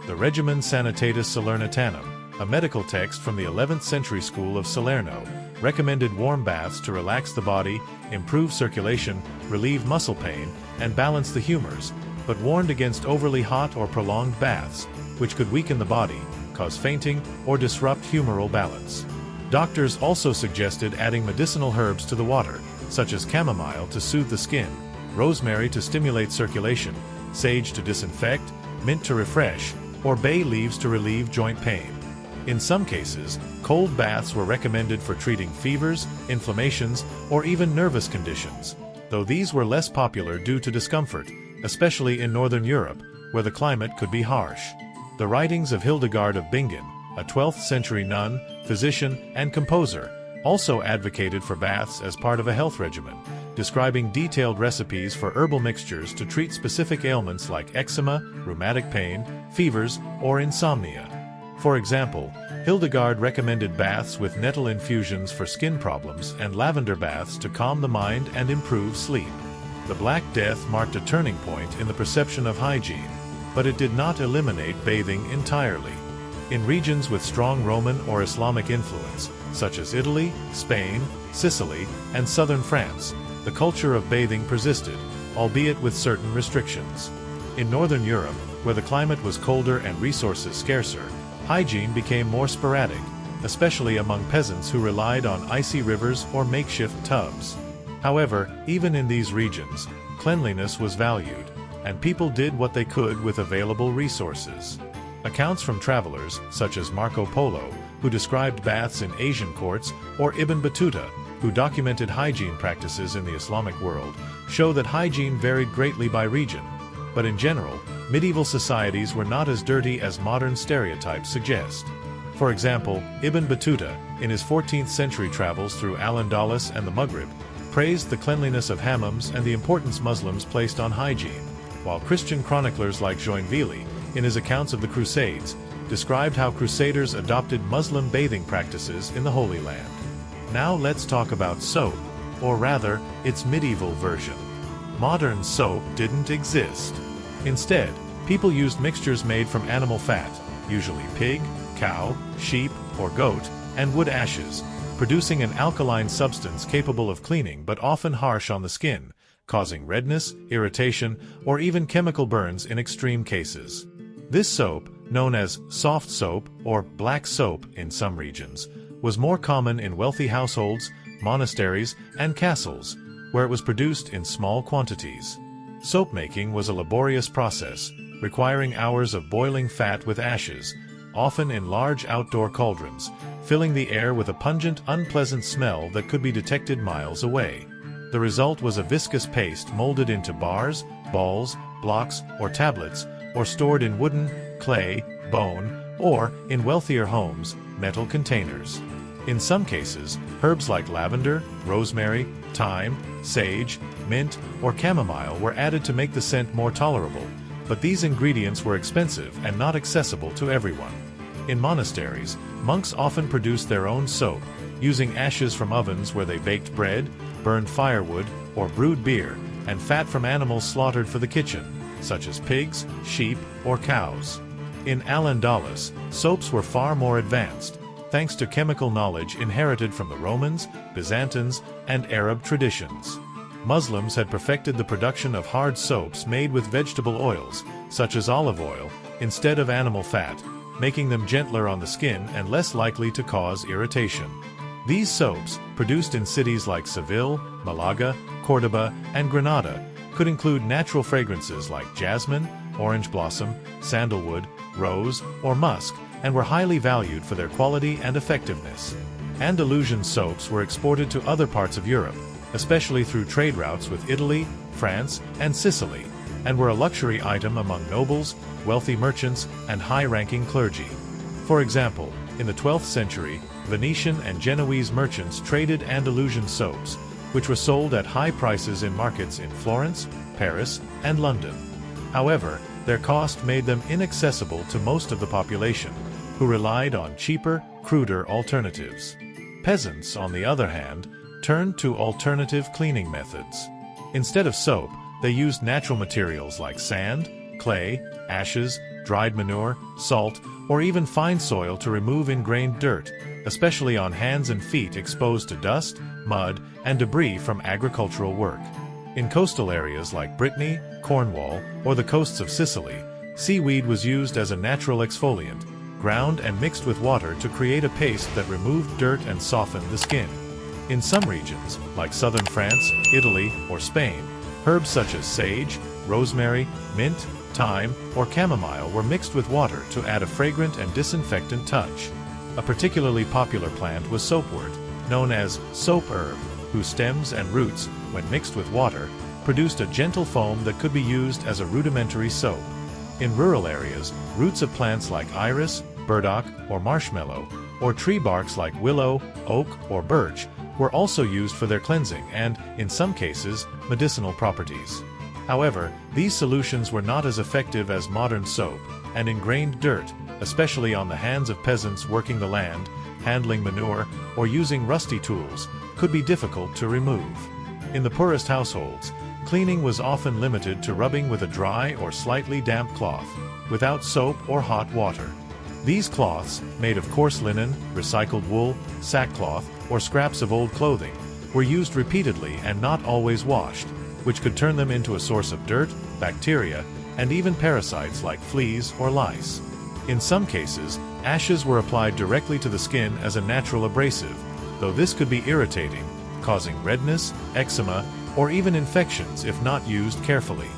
The Regimen Sanitatis Salernitanum, a medical text from the 11th century school of Salerno, recommended warm baths to relax the body, improve circulation, relieve muscle pain, and balance the humors, but warned against overly hot or prolonged baths, which could weaken the body, cause fainting, or disrupt humoral balance. Doctors also suggested adding medicinal herbs to the water, such as chamomile to soothe the skin, rosemary to stimulate circulation, sage to disinfect, mint to refresh, or bay leaves to relieve joint pain. In some cases, cold baths were recommended for treating fevers, inflammations, or even nervous conditions, though these were less popular due to discomfort, especially in Northern Europe, where the climate could be harsh. The writings of Hildegard of Bingen, a 12th century nun, physician, and composer, also advocated for baths as part of a health regimen, describing detailed recipes for herbal mixtures to treat specific ailments like eczema, rheumatic pain, fevers, or insomnia. For example, Hildegard recommended baths with nettle infusions for skin problems and lavender baths to calm the mind and improve sleep. The Black Death marked a turning point in the perception of hygiene, but it did not eliminate bathing entirely. In regions with strong Roman or Islamic influence, such as Italy, Spain, Sicily, and southern France, the culture of bathing persisted, albeit with certain restrictions. In Northern Europe, where the climate was colder and resources scarcer, hygiene became more sporadic, especially among peasants who relied on icy rivers or makeshift tubs. However, even in these regions, cleanliness was valued, and people did what they could with available resources. Accounts from travelers, such as Marco Polo, who described baths in Asian courts, or Ibn Battuta, who documented hygiene practices in the Islamic world, show that hygiene varied greatly by region. But in general, medieval societies were not as dirty as modern stereotypes suggest. For example, Ibn Battuta, in his 14th century travels through Al-Andalus and the Maghrib, praised the cleanliness of hammams and the importance Muslims placed on hygiene, while Christian chroniclers like Joinville, in his accounts of the Crusades, described how Crusaders adopted Muslim bathing practices in the Holy Land. Now let's talk about soap, or rather, its medieval version. Modern soap didn't exist. Instead, people used mixtures made from animal fat, usually pig, cow, sheep, or goat, and wood ashes, producing an alkaline substance capable of cleaning but often harsh on the skin, causing redness, irritation, or even chemical burns in extreme cases. This soap, known as soft soap or black soap in some regions, was more common in wealthy households, monasteries, and castles, where it was produced in small quantities. Soap making was a laborious process, requiring hours of boiling fat with ashes, often in large outdoor cauldrons, filling the air with a pungent, unpleasant smell that could be detected miles away. The result was a viscous paste molded into bars, balls, blocks, or tablets, or stored in wooden, clay, bone, or, in wealthier homes, metal containers. In some cases, herbs like lavender, rosemary, thyme, sage, mint, or chamomile were added to make the scent more tolerable, but these ingredients were expensive and not accessible to everyone. In monasteries, monks often produced their own soap, using ashes from ovens where they baked bread, burned firewood, or brewed beer, and fat from animals slaughtered for the kitchen, such as pigs, sheep, or cows. In Al-Andalus, soaps were far more advanced, thanks to chemical knowledge inherited from the Romans, Byzantines, and Arab traditions. Muslims had perfected the production of hard soaps made with vegetable oils, such as olive oil, instead of animal fat, making them gentler on the skin and less likely to cause irritation. These soaps, produced in cities like Seville, Malaga, Cordoba, and Granada, could include natural fragrances like jasmine, orange blossom, sandalwood, rose, or musk, and were highly valued for their quality and effectiveness. Andalusian soaps were exported to other parts of Europe, especially through trade routes with Italy, France, and Sicily, and were a luxury item among nobles, wealthy merchants, and high-ranking clergy. For example, in the 12th century, Venetian and Genoese merchants traded Andalusian soaps, which were sold at high prices in markets in Florence, Paris, and London. However, their cost made them inaccessible to most of the population, who relied on cheaper, cruder alternatives. Peasants, on the other hand, turned to alternative cleaning methods. Instead of soap, they used natural materials like sand, clay, ashes, dried manure, salt, or even fine soil to remove ingrained dirt, especially on hands and feet exposed to dust, mud, and debris from agricultural work. In coastal areas like Brittany, Cornwall, or the coasts of Sicily, seaweed was used as a natural exfoliant, ground and mixed with water to create a paste that removed dirt and softened the skin. In some regions, like southern France, Italy, or Spain, herbs such as sage, rosemary, mint, thyme, or chamomile were mixed with water to add a fragrant and disinfectant touch. A particularly popular plant was soapwort, known as soap herb, whose stems and roots, when mixed with water, produced a gentle foam that could be used as a rudimentary soap. In rural areas, roots of plants like iris, burdock, or marshmallow, or tree barks like willow, oak, or birch, were also used for their cleansing and, in some cases, medicinal properties. However, these solutions were not as effective as modern soap, and ingrained dirt, especially on the hands of peasants working the land, handling manure, or using rusty tools, could be difficult to remove. In the poorest households, cleaning was often limited to rubbing with a dry or slightly damp cloth, without soap or hot water. These cloths, made of coarse linen, recycled wool, sackcloth, or scraps of old clothing, were used repeatedly and not always washed, which could turn them into a source of dirt, bacteria, and even parasites like fleas or lice. In some cases, ashes were applied directly to the skin as a natural abrasive, though this could be irritating, causing redness, eczema, or even infections if not used carefully.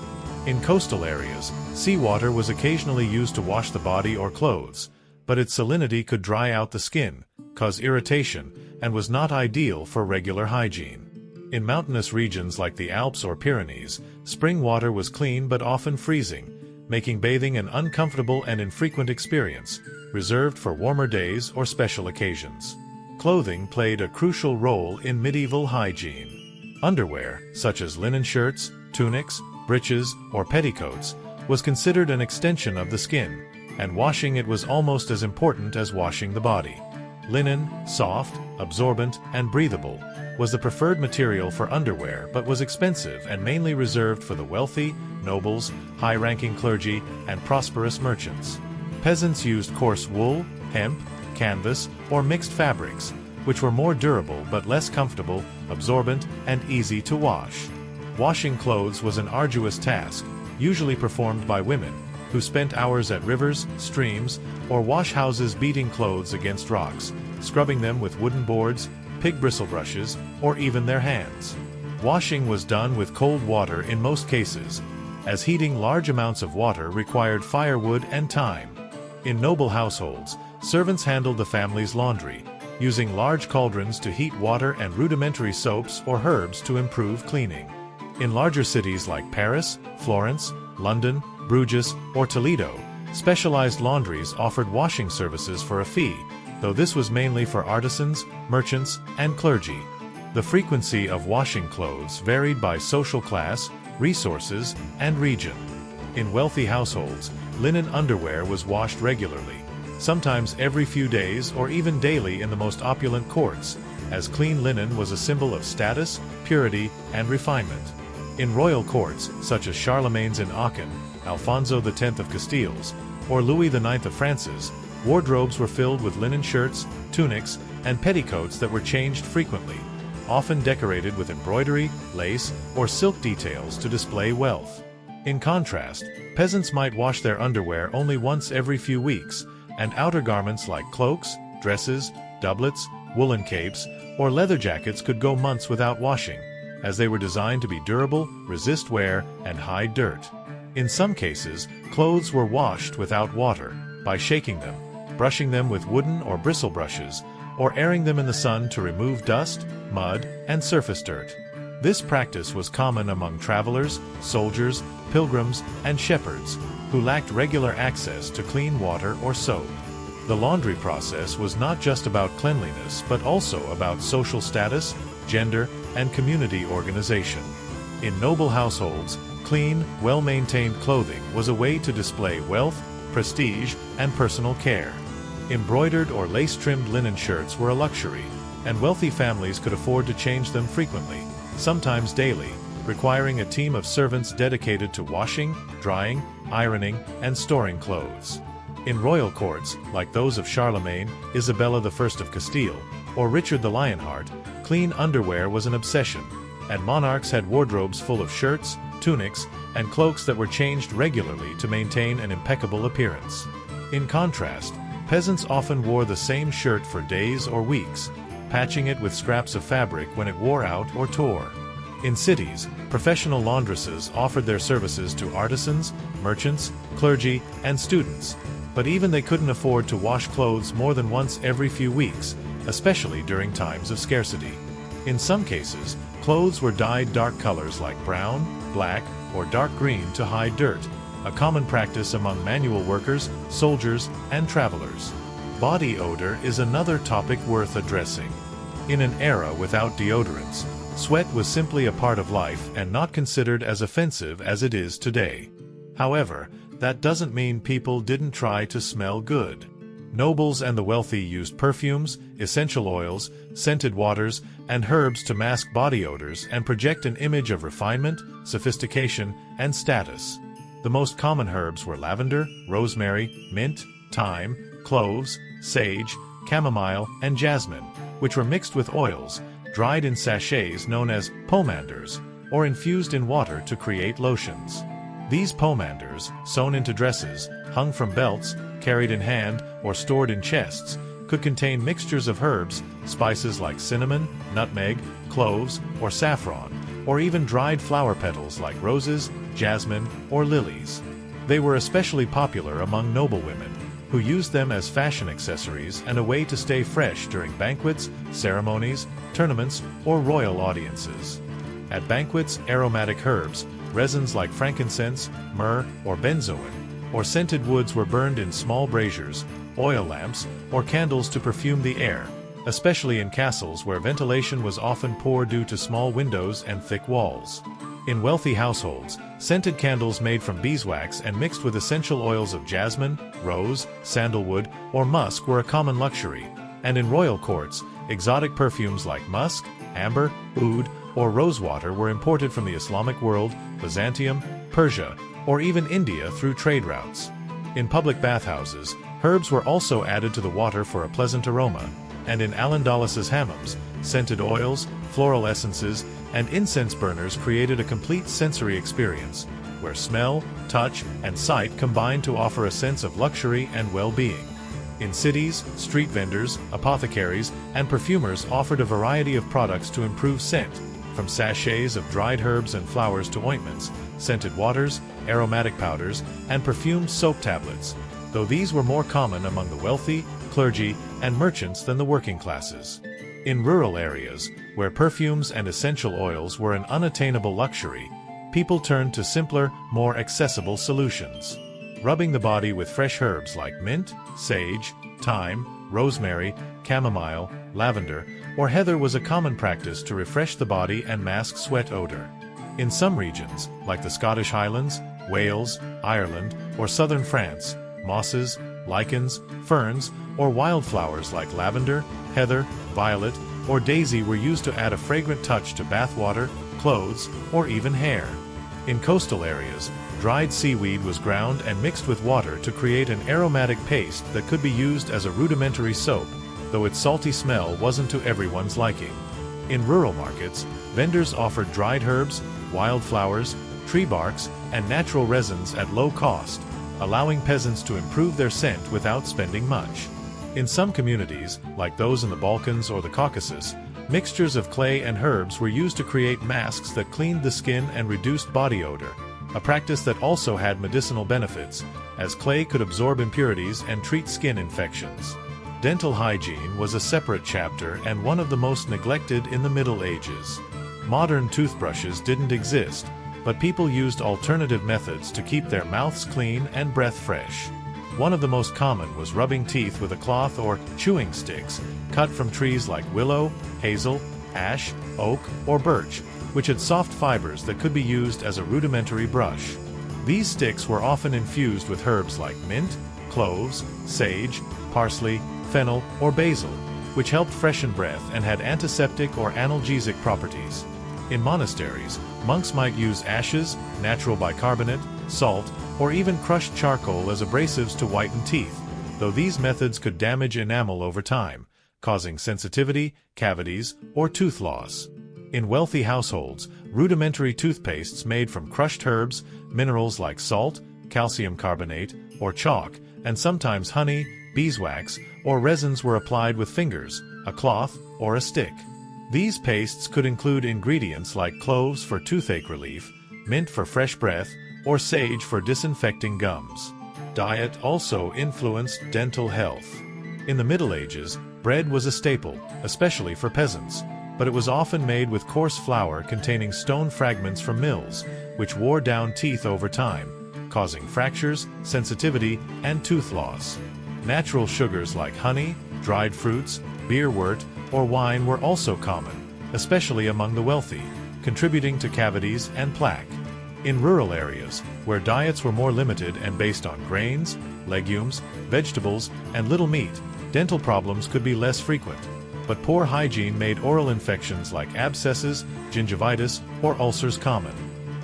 In coastal areas, seawater was occasionally used to wash the body or clothes, but its salinity could dry out the skin, cause irritation, and was not ideal for regular hygiene. In mountainous regions like the Alps or Pyrenees, spring water was clean but often freezing, making bathing an uncomfortable and infrequent experience, reserved for warmer days or special occasions. Clothing played a crucial role in medieval hygiene. Underwear, such as linen shirts, tunics, breeches, or petticoats, was considered an extension of the skin, and washing it was almost as important as washing the body. Linen, soft, absorbent, and breathable, was the preferred material for underwear but was expensive and mainly reserved for the wealthy, nobles, high-ranking clergy, and prosperous merchants. Peasants used coarse wool, hemp, canvas, or mixed fabrics, which were more durable but less comfortable, absorbent, and easy to wash. Washing clothes was an arduous task, usually performed by women, who spent hours at rivers, streams, or wash houses beating clothes against rocks, scrubbing them with wooden boards, pig bristle brushes, or even their hands. Washing was done with cold water in most cases, as heating large amounts of water required firewood and time. In noble households, servants handled the family's laundry, using large cauldrons to heat water and rudimentary soaps or herbs to improve cleaning. In larger cities like Paris, Florence, London, Bruges, or Toledo, specialized laundries offered washing services for a fee, though this was mainly for artisans, merchants, and clergy. The frequency of washing clothes varied by social class, resources, and region. In wealthy households, linen underwear was washed regularly, sometimes every few days or even daily in the most opulent courts, as clean linen was a symbol of status, purity, and refinement. In royal courts, such as Charlemagne's in Aachen, Alfonso X of Castile's, or Louis IX of France's, wardrobes were filled with linen shirts, tunics, and petticoats that were changed frequently, often decorated with embroidery, lace, or silk details to display wealth. In contrast, peasants might wash their underwear only once every few weeks, and outer garments like cloaks, dresses, doublets, woolen capes, or leather jackets could go months without washing, as they were designed to be durable, resist wear, and hide dirt. In some cases, clothes were washed without water, by shaking them, brushing them with wooden or bristle brushes, or airing them in the sun to remove dust, mud, and surface dirt. This practice was common among travelers, soldiers, pilgrims, and shepherds, who lacked regular access to clean water or soap. The laundry process was not just about cleanliness but also about social status, gender, and community organization. In noble households, clean, well-maintained clothing was a way to display wealth, prestige, and personal care. Embroidered or lace-trimmed linen shirts were a luxury, and wealthy families could afford to change them frequently, sometimes daily, requiring a team of servants dedicated to washing, drying, ironing, and storing clothes. In royal courts, like those of Charlemagne, Isabella I of Castile, or Richard the Lionheart, clean underwear was an obsession, and monarchs had wardrobes full of shirts, tunics, and cloaks that were changed regularly to maintain an impeccable appearance. In contrast, peasants often wore the same shirt for days or weeks, patching it with scraps of fabric when it wore out or tore. In cities, professional laundresses offered their services to artisans, merchants, clergy, and students, but even they couldn't afford to wash clothes more than once every few weeks, especially during times of scarcity. In some cases, clothes were dyed dark colors like brown, black, or dark green to hide dirt, a common practice among manual workers, soldiers, and travelers. Body odor is another topic worth addressing. In an era without deodorants, sweat was simply a part of life and not considered as offensive as it is today. However, that doesn't mean people didn't try to smell good. Nobles and the wealthy used perfumes, essential oils, scented waters, and herbs to mask body odors and project an image of refinement, sophistication, and status. The most common herbs were lavender, rosemary, mint, thyme, cloves, sage, chamomile, and jasmine, which were mixed with oils, dried in sachets known as pomanders, or infused in water to create lotions. These pomanders, sewn into dresses, hung from belts, carried in hand, or stored in chests, could contain mixtures of herbs, spices like cinnamon, nutmeg, cloves, or saffron, or even dried flower petals like roses, jasmine, or lilies. They were especially popular among noble women, who used them as fashion accessories and a way to stay fresh during banquets, ceremonies, tournaments, or royal audiences. At banquets, aromatic herbs, resins like frankincense, myrrh, or benzoin, or scented woods were burned in small braziers, oil lamps, or candles to perfume the air, especially in castles where ventilation was often poor due to small windows and thick walls. In wealthy households, scented candles made from beeswax and mixed with essential oils of jasmine, rose, sandalwood, or musk were a common luxury, and in royal courts, exotic perfumes like musk, amber, oud, or rosewater were imported from the Islamic world, Byzantium, Persia, or even India through trade routes. In public bathhouses, herbs were also added to the water for a pleasant aroma, and in Al-Andalus's hammams, scented oils, floral essences, and incense burners created a complete sensory experience, where smell, touch, and sight combined to offer a sense of luxury and well-being. In cities, street vendors, apothecaries, and perfumers offered a variety of products to improve scent, from sachets of dried herbs and flowers to ointments, scented waters, aromatic powders, and perfumed soap tablets, though these were more common among the wealthy, clergy, and merchants than the working classes. In rural areas, where perfumes and essential oils were an unattainable luxury, people turned to simpler, more accessible solutions. Rubbing the body with fresh herbs like mint, sage, thyme, rosemary, chamomile, lavender, or heather was a common practice to refresh the body and mask sweat odor. In some regions, like the Scottish Highlands, Wales, Ireland, or southern France, mosses, lichens, ferns, or wildflowers like lavender, heather, violet, or daisy were used to add a fragrant touch to bathwater, clothes, or even hair. In coastal areas, dried seaweed was ground and mixed with water to create an aromatic paste that could be used as a rudimentary soap, though its salty smell wasn't to everyone's liking. In rural markets, vendors offered dried herbs, wildflowers, tree barks, and natural resins at low cost, allowing peasants to improve their scent without spending much. In some communities, like those in the Balkans or the Caucasus, mixtures of clay and herbs were used to create masks that cleaned the skin and reduced body odor, a practice that also had medicinal benefits, as clay could absorb impurities and treat skin infections. Dental hygiene was a separate chapter and one of the most neglected in the Middle Ages. Modern toothbrushes didn't exist, but people used alternative methods to keep their mouths clean and breath fresh. One of the most common was rubbing teeth with a cloth or chewing sticks, cut from trees like willow, hazel, ash, oak, or birch, which had soft fibers that could be used as a rudimentary brush. These sticks were often infused with herbs like mint, cloves, sage, parsley, fennel, or basil, which helped freshen breath and had antiseptic or analgesic properties. In monasteries, monks might use ashes, natural bicarbonate, salt, or even crushed charcoal as abrasives to whiten teeth, though these methods could damage enamel over time, causing sensitivity, cavities, or tooth loss. In wealthy households, rudimentary toothpastes made from crushed herbs, minerals like salt, calcium carbonate, or chalk, and sometimes honey, beeswax, or resins were applied with fingers, a cloth, or a stick. These pastes could include ingredients like cloves for toothache relief, mint for fresh breath, or sage for disinfecting gums. Diet also influenced dental health. In the Middle Ages, bread was a staple, especially for peasants, but it was often made with coarse flour containing stone fragments from mills, which wore down teeth over time, causing fractures, sensitivity, and tooth loss. Natural sugars like honey, dried fruits, beerwort, or wine were also common, especially among the wealthy, contributing to cavities and plaque. In rural areas, where diets were more limited and based on grains, legumes, vegetables, and little meat, dental problems could be less frequent, but poor hygiene made oral infections like abscesses, gingivitis, or ulcers common.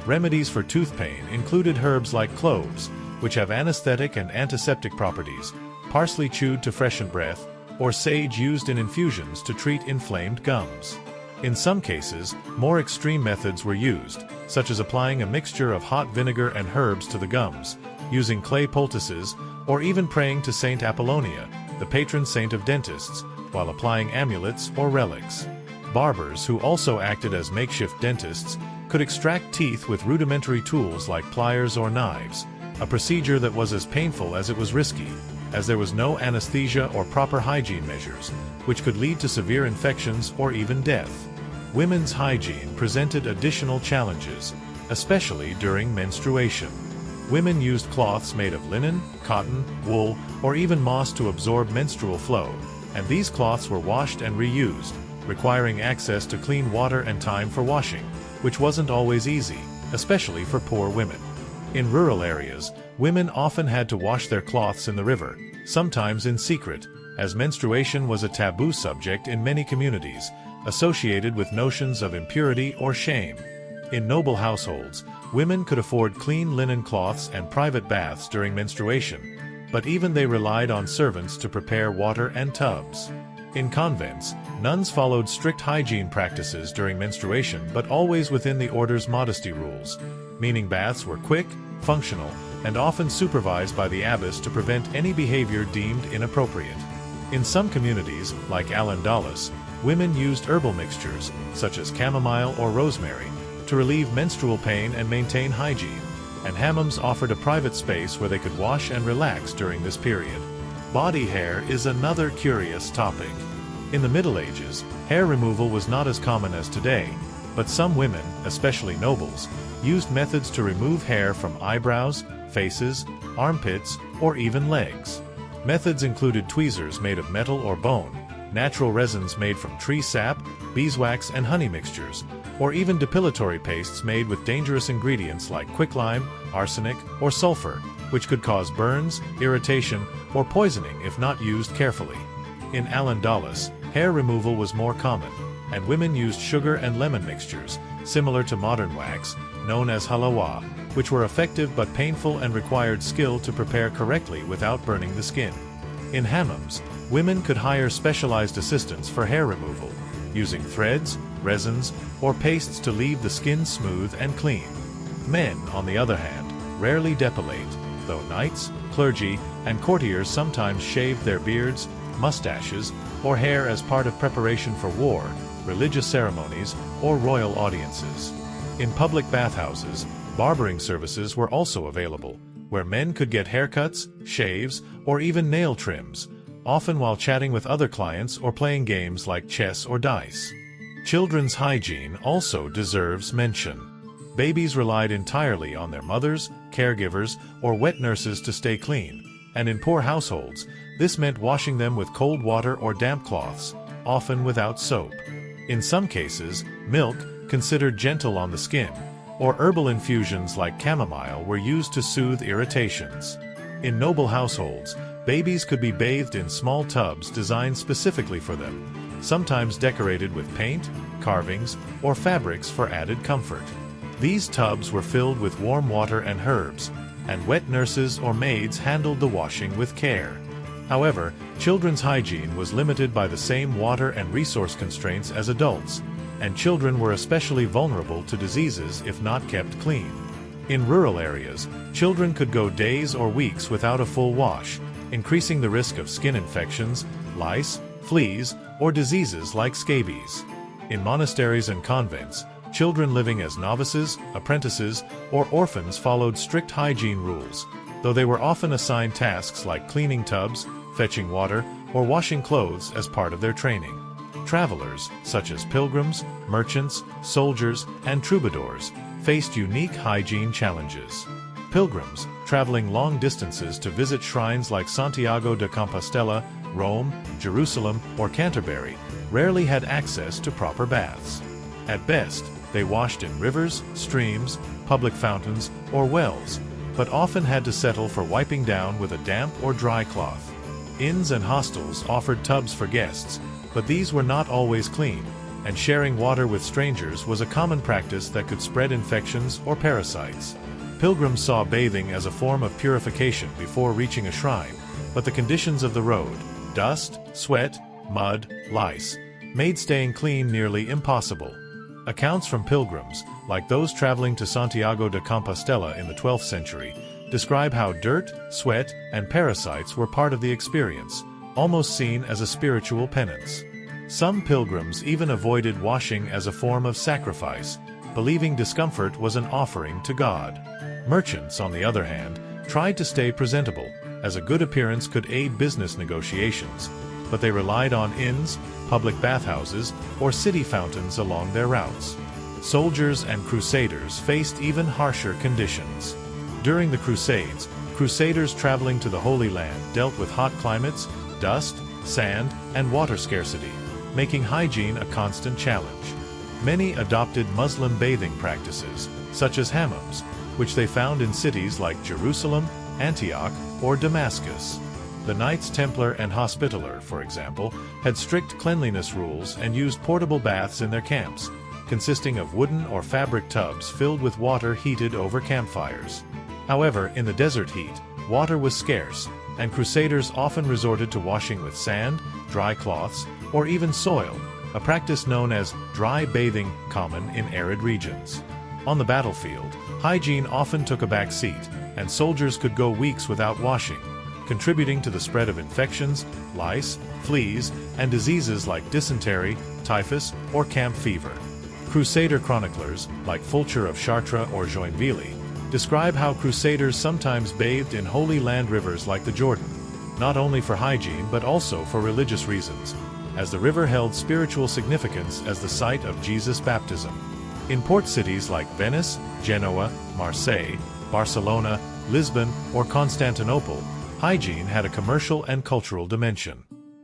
Remedies for tooth pain included herbs like cloves, which have anesthetic and antiseptic properties, parsley chewed to freshen breath, or sage used in infusions to treat inflamed gums. In some cases, more extreme methods were used, such as applying a mixture of hot vinegar and herbs to the gums, using clay poultices, or even praying to Saint Apollonia, the patron saint of dentists, while applying amulets or relics. Barbers, who also acted as makeshift dentists, could extract teeth with rudimentary tools like pliers or knives, a procedure that was as painful as it was risky, as there was no anesthesia or proper hygiene measures, which could lead to severe infections or even death. Women's hygiene presented additional challenges, especially during menstruation. Women used cloths made of linen, cotton, wool, or even moss to absorb menstrual flow, and these cloths were washed and reused, requiring access to clean water and time for washing, which wasn't always easy, especially for poor women. In rural areas, women often had to wash their cloths in the river, sometimes in secret, as menstruation was a taboo subject in many communities, associated with notions of impurity or shame. In noble households, women could afford clean linen cloths and private baths during menstruation, but even they relied on servants to prepare water and tubs. In convents, nuns followed strict hygiene practices during menstruation, but always within the order's modesty rules, meaning baths were quick, functional, and often supervised by the abbess to prevent any behavior deemed inappropriate. In some communities, like Al-Andalus, women used herbal mixtures, such as chamomile or rosemary, to relieve menstrual pain and maintain hygiene, and hammams offered a private space where they could wash and relax during this period. Body hair is another curious topic. In the Middle Ages, hair removal was not as common as today, but some women, especially nobles, used methods to remove hair from eyebrows, faces, armpits, or even legs. Methods included tweezers made of metal or bone, natural resins made from tree sap, beeswax and honey mixtures, or even depilatory pastes made with dangerous ingredients like quicklime, arsenic, or sulfur, which could cause burns, irritation, or poisoning if not used carefully. In Al-Andalus, hair removal was more common, and women used sugar and lemon mixtures, similar to modern wax, known as halawa, which were effective but painful and required skill to prepare correctly without burning the skin. In hammams, women could hire specialized assistants for hair removal, using threads, resins, or pastes to leave the skin smooth and clean. Men, on the other hand, rarely depilate, though knights, clergy, and courtiers sometimes shaved their beards, mustaches, or hair as part of preparation for war, religious ceremonies, or royal audiences. In public bathhouses, barbering services were also available, where men could get haircuts, shaves, or even nail trims, often while chatting with other clients or playing games like chess or dice. Children's hygiene also deserves mention. Babies relied entirely on their mothers, caregivers, or wet nurses to stay clean, and in poor households, this meant washing them with cold water or damp cloths, often without soap. In some cases, milk, considered gentle on the skin, or herbal infusions like chamomile were used to soothe irritations. In noble households, babies could be bathed in small tubs designed specifically for them, sometimes decorated with paint, carvings, or fabrics for added comfort. These tubs were filled with warm water and herbs, and wet nurses or maids handled the washing with care. However, children's hygiene was limited by the same water and resource constraints as adults, and children were especially vulnerable to diseases if not kept clean. In rural areas, children could go days or weeks without a full wash, increasing the risk of skin infections, lice, fleas, or diseases like scabies. In monasteries and convents, children living as novices, apprentices, or orphans followed strict hygiene rules, though they were often assigned tasks like cleaning tubs, fetching water, or washing clothes as part of their training. Travelers, such as pilgrims, merchants, soldiers, and troubadours, faced unique hygiene challenges. Pilgrims, traveling long distances to visit shrines like Santiago de Compostela, Rome, Jerusalem, or Canterbury, rarely had access to proper baths. At best, they washed in rivers, streams, public fountains, or wells, but often had to settle for wiping down with a damp or dry cloth. Inns and hostels offered tubs for guests, but these were not always clean, and sharing water with strangers was a common practice that could spread infections or parasites. Pilgrims saw bathing as a form of purification before reaching a shrine, but the conditions of the road, dust, sweat, mud, lice, made staying clean nearly impossible. Accounts from pilgrims, like those traveling to Santiago de Compostela in the 12th century, describe how dirt, sweat, and parasites were part of the experience, almost seen as a spiritual penance. Some pilgrims even avoided washing as a form of sacrifice, believing discomfort was an offering to God. Merchants, on the other hand, tried to stay presentable, as a good appearance could aid business negotiations, but they relied on inns, public bathhouses, or city fountains along their routes. Soldiers and crusaders faced even harsher conditions. During the Crusades, crusaders traveling to the Holy Land dealt with hot climates, dust, sand, and water scarcity, making hygiene a constant challenge. Many adopted Muslim bathing practices, such as hammams, which they found in cities like Jerusalem, Antioch, or Damascus. The Knights Templar and Hospitaller, for example, had strict cleanliness rules and used portable baths in their camps, consisting of wooden or fabric tubs filled with water heated over campfires. However, in the desert heat, water was scarce, and crusaders often resorted to washing with sand, dry cloths, or even soil, a practice known as dry bathing, common in arid regions. On the battlefield, hygiene often took a back seat, and soldiers could go weeks without washing, contributing to the spread of infections, lice, fleas, and diseases like dysentery, typhus, or camp fever. Crusader chroniclers, like Fulcher of Chartres or Joinville, describe how crusaders sometimes bathed in Holy Land rivers like the Jordan, not only for hygiene but also for religious reasons, as the river held spiritual significance as the site of Jesus' baptism. In port cities like Venice, Genoa, Marseille, Barcelona, Lisbon, or Constantinople, hygiene had a commercial and cultural dimension.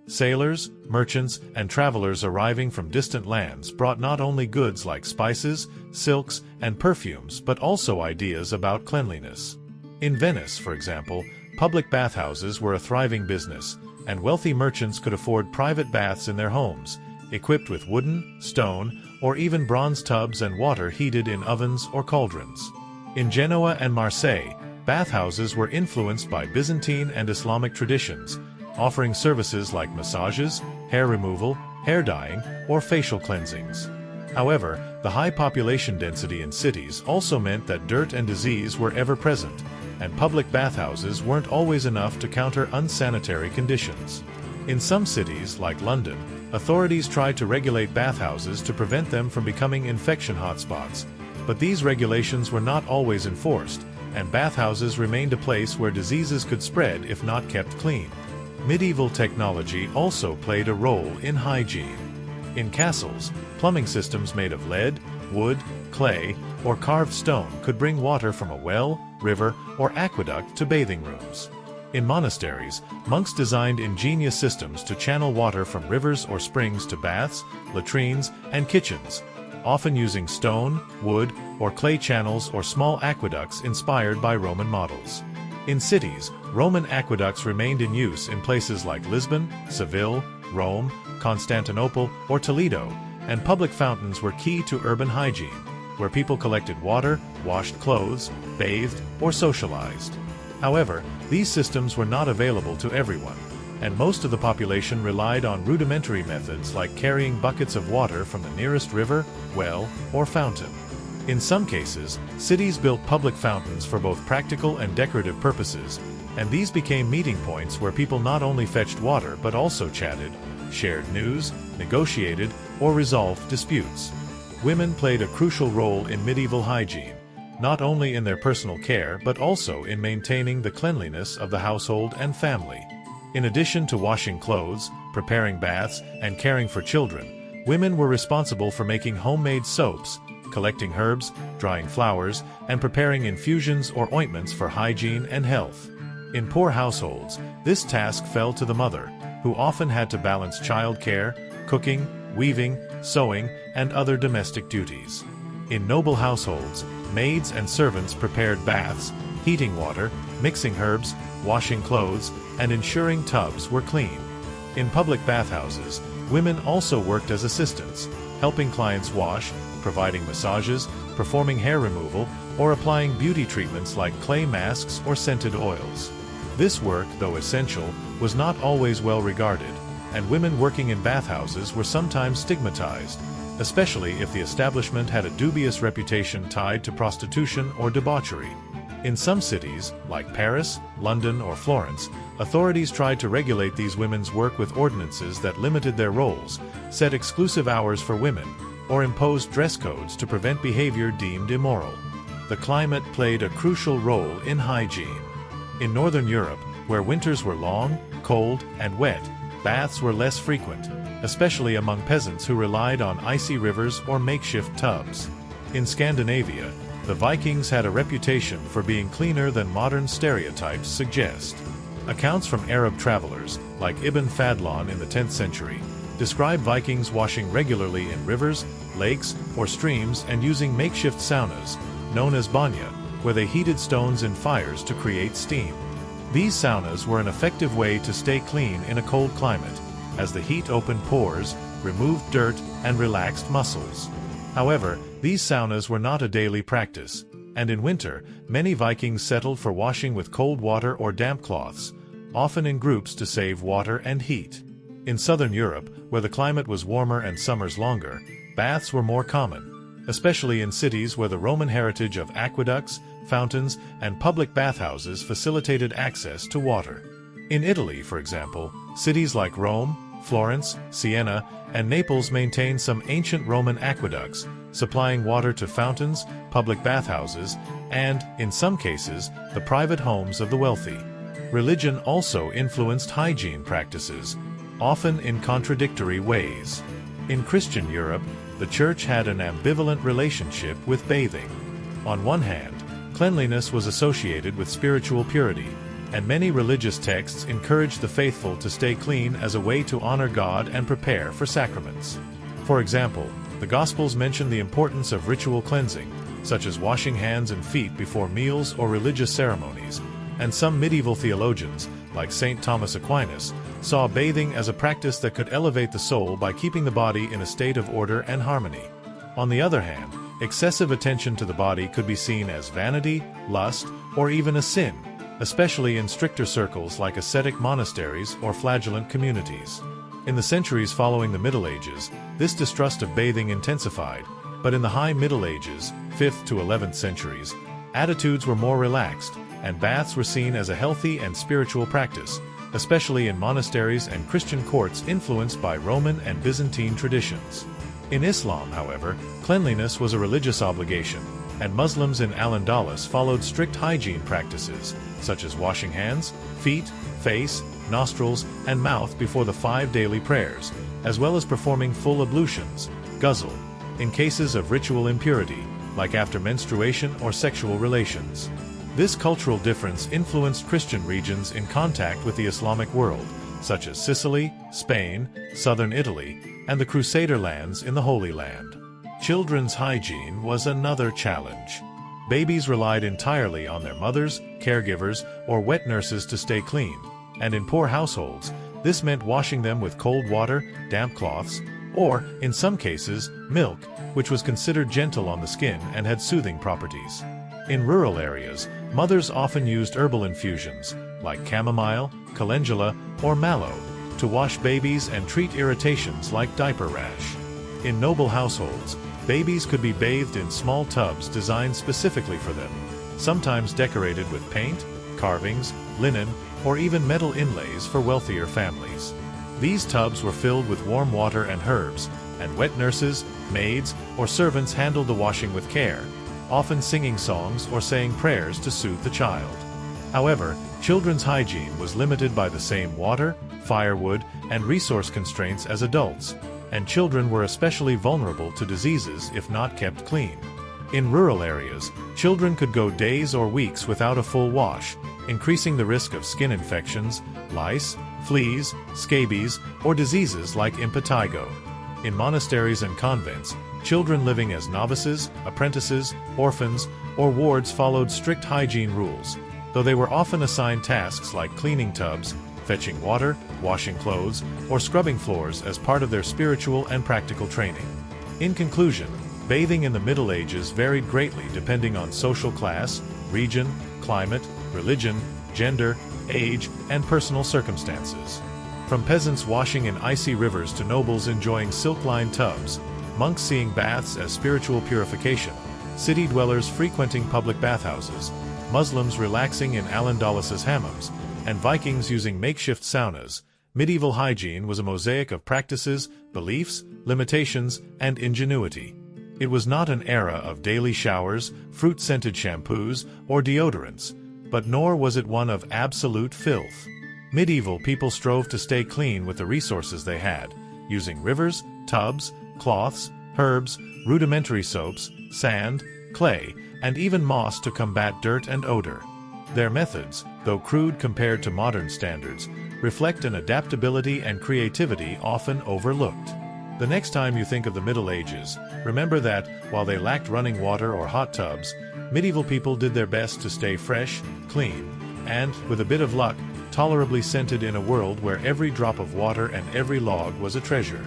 Sailors, merchants, and travelers arriving from distant lands brought not only goods like spices, silks, and perfumes but also ideas about cleanliness. In Venice, for example, public bathhouses were a thriving business, and wealthy merchants could afford private baths in their homes, equipped with wooden, stone, or even bronze tubs and water heated in ovens or cauldrons. In Genoa and Marseille, bathhouses were influenced by Byzantine and Islamic traditions, offering services like massages, hair removal, hair dyeing, or facial cleansings. However, the high population density in cities also meant that dirt and disease were ever present, and public bathhouses weren't always enough to counter unsanitary conditions. In some cities, like London, authorities tried to regulate bathhouses to prevent them from becoming infection hotspots, but these regulations were not always enforced, and bathhouses remained a place where diseases could spread if not kept clean. Medieval technology also played a role in hygiene. In castles, plumbing systems made of lead, wood, clay, or carved stone could bring water from a well, river, or aqueduct to bathing rooms. In monasteries, monks designed ingenious systems to channel water from rivers or springs to baths, latrines, and kitchens, often using stone, wood, or clay channels or small aqueducts inspired by Roman models. In cities, Roman aqueducts remained in use in places like Lisbon, Seville, Rome, Constantinople, or Toledo, and public fountains were key to urban hygiene, where people collected water, washed clothes, bathed, or socialized. However, these systems were not available to everyone, and most of the population relied on rudimentary methods like carrying buckets of water from the nearest river, well, or fountain. In some cases, cities built public fountains for both practical and decorative purposes, and these became meeting points where people not only fetched water but also chatted, shared news, negotiated, or resolved disputes. Women played a crucial role in medieval hygiene, not only in their personal care but also in maintaining the cleanliness of the household and family. In addition to washing clothes, preparing baths, and caring for children, women were responsible for making homemade soaps, collecting herbs, drying flowers, and preparing infusions or ointments for hygiene and health. In poor households, this task fell to the mother, who often had to balance child care, cooking, weaving, sewing, and other domestic duties. In noble households, maids and servants prepared baths, heating water, mixing herbs, washing clothes, and ensuring tubs were clean. In public bathhouses, women also worked as assistants, helping clients wash, providing massages, performing hair removal, or applying beauty treatments like clay masks or scented oils. This work, though essential, was not always well regarded, and women working in bathhouses were sometimes stigmatized, especially if the establishment had a dubious reputation tied to prostitution or debauchery. In some cities, like Paris, London, or Florence, authorities tried to regulate these women's work with ordinances that limited their roles, set exclusive hours for women, or imposed dress codes to prevent behavior deemed immoral. The climate played a crucial role in hygiene. In Northern Europe, where winters were long, cold, and wet, baths were less frequent, especially among peasants who relied on icy rivers or makeshift tubs. In Scandinavia, the Vikings had a reputation for being cleaner than modern stereotypes suggest. Accounts from Arab travelers, like Ibn Fadlan in the 10th century, describe Vikings washing regularly in rivers, lakes, or streams and using makeshift saunas, known as banya, where they heated stones in fires to create steam. These saunas were an effective way to stay clean in a cold climate, as the heat opened pores, removed dirt, and relaxed muscles. However, these saunas were not a daily practice, and in winter, many Vikings settled for washing with cold water or damp cloths, often in groups to save water and heat. In southern Europe, where the climate was warmer and summers longer, baths were more common, especially in cities where the Roman heritage of aqueducts, fountains, and public bathhouses facilitated access to water. In Italy, for example, cities like Rome, Florence, Siena, and Naples maintained some ancient Roman aqueducts, supplying water to fountains, public bathhouses, and, in some cases, the private homes of the wealthy. Religion also influenced hygiene practices, often in contradictory ways. In Christian Europe, the Church had an ambivalent relationship with bathing. On one hand, cleanliness was associated with spiritual purity, and many religious texts encouraged the faithful to stay clean as a way to honor God and prepare for sacraments. For example, the Gospels mention the importance of ritual cleansing, such as washing hands and feet before meals or religious ceremonies, and some medieval theologians, like St. Thomas Aquinas, saw bathing as a practice that could elevate the soul by keeping the body in a state of order and harmony. On the other hand, excessive attention to the body could be seen as vanity, lust, or even a sin, especially in stricter circles like ascetic monasteries or flagellant communities. In the centuries following the Middle Ages, this distrust of bathing intensified, but in the High Middle Ages, 5th to 11th centuries, attitudes were more relaxed, and baths were seen as a healthy and spiritual practice, especially in monasteries and Christian courts influenced by Roman and Byzantine traditions. In Islam, however, cleanliness was a religious obligation, and Muslims in Al-Andalus followed strict hygiene practices, such as washing hands, feet, face, nostrils, and mouth before the 5 daily prayers, as well as performing full ablutions, ghusl, in cases of ritual impurity, like after menstruation or sexual relations. This cultural difference influenced Christian regions in contact with the Islamic world, such as Sicily, Spain, southern Italy, and the Crusader lands in the Holy Land. Children's hygiene was another challenge. Babies relied entirely on their mothers, caregivers, or wet nurses to stay clean, and in poor households, this meant washing them with cold water, damp cloths, or, in some cases, milk, which was considered gentle on the skin and had soothing properties. In rural areas, mothers often used herbal infusions, like chamomile, calendula, or mallow, to wash babies and treat irritations like diaper rash. In noble households, babies could be bathed in small tubs designed specifically for them, sometimes decorated with paint, carvings, linen, or even metal inlays for wealthier families. These tubs were filled with warm water and herbs, and wet nurses, maids, or servants handled the washing with care, often singing songs or saying prayers to soothe the child. However, children's hygiene was limited by the same water, firewood, and resource constraints as adults, and children were especially vulnerable to diseases if not kept clean. In rural areas, children could go days or weeks without a full wash, increasing the risk of skin infections, lice, fleas, scabies, or diseases like impetigo. In monasteries and convents, children living as novices, apprentices, orphans, or wards followed strict hygiene rules, though they were often assigned tasks like cleaning tubs, fetching water, washing clothes, or scrubbing floors as part of their spiritual and practical training. In conclusion, bathing in the Middle Ages varied greatly depending on social class, region, climate, religion, gender, age, and personal circumstances. From peasants washing in icy rivers to nobles enjoying silk-lined tubs, monks seeing baths as spiritual purification, city dwellers frequenting public bathhouses, Muslims relaxing in Al-Andalus's hammams, and Vikings using makeshift saunas, medieval hygiene was a mosaic of practices, beliefs, limitations, and ingenuity. It was not an era of daily showers, fruit-scented shampoos, or deodorants, but nor was it one of absolute filth. Medieval people strove to stay clean with the resources they had, using rivers, tubs, cloths, herbs, rudimentary soaps, sand, clay, and even moss to combat dirt and odor. Their methods, though crude compared to modern standards, reflect an adaptability and creativity often overlooked. The next time you think of the Middle Ages, remember that, while they lacked running water or hot tubs, medieval people did their best to stay fresh, clean, and, with a bit of luck, tolerably scented in a world where every drop of water and every log was a treasure.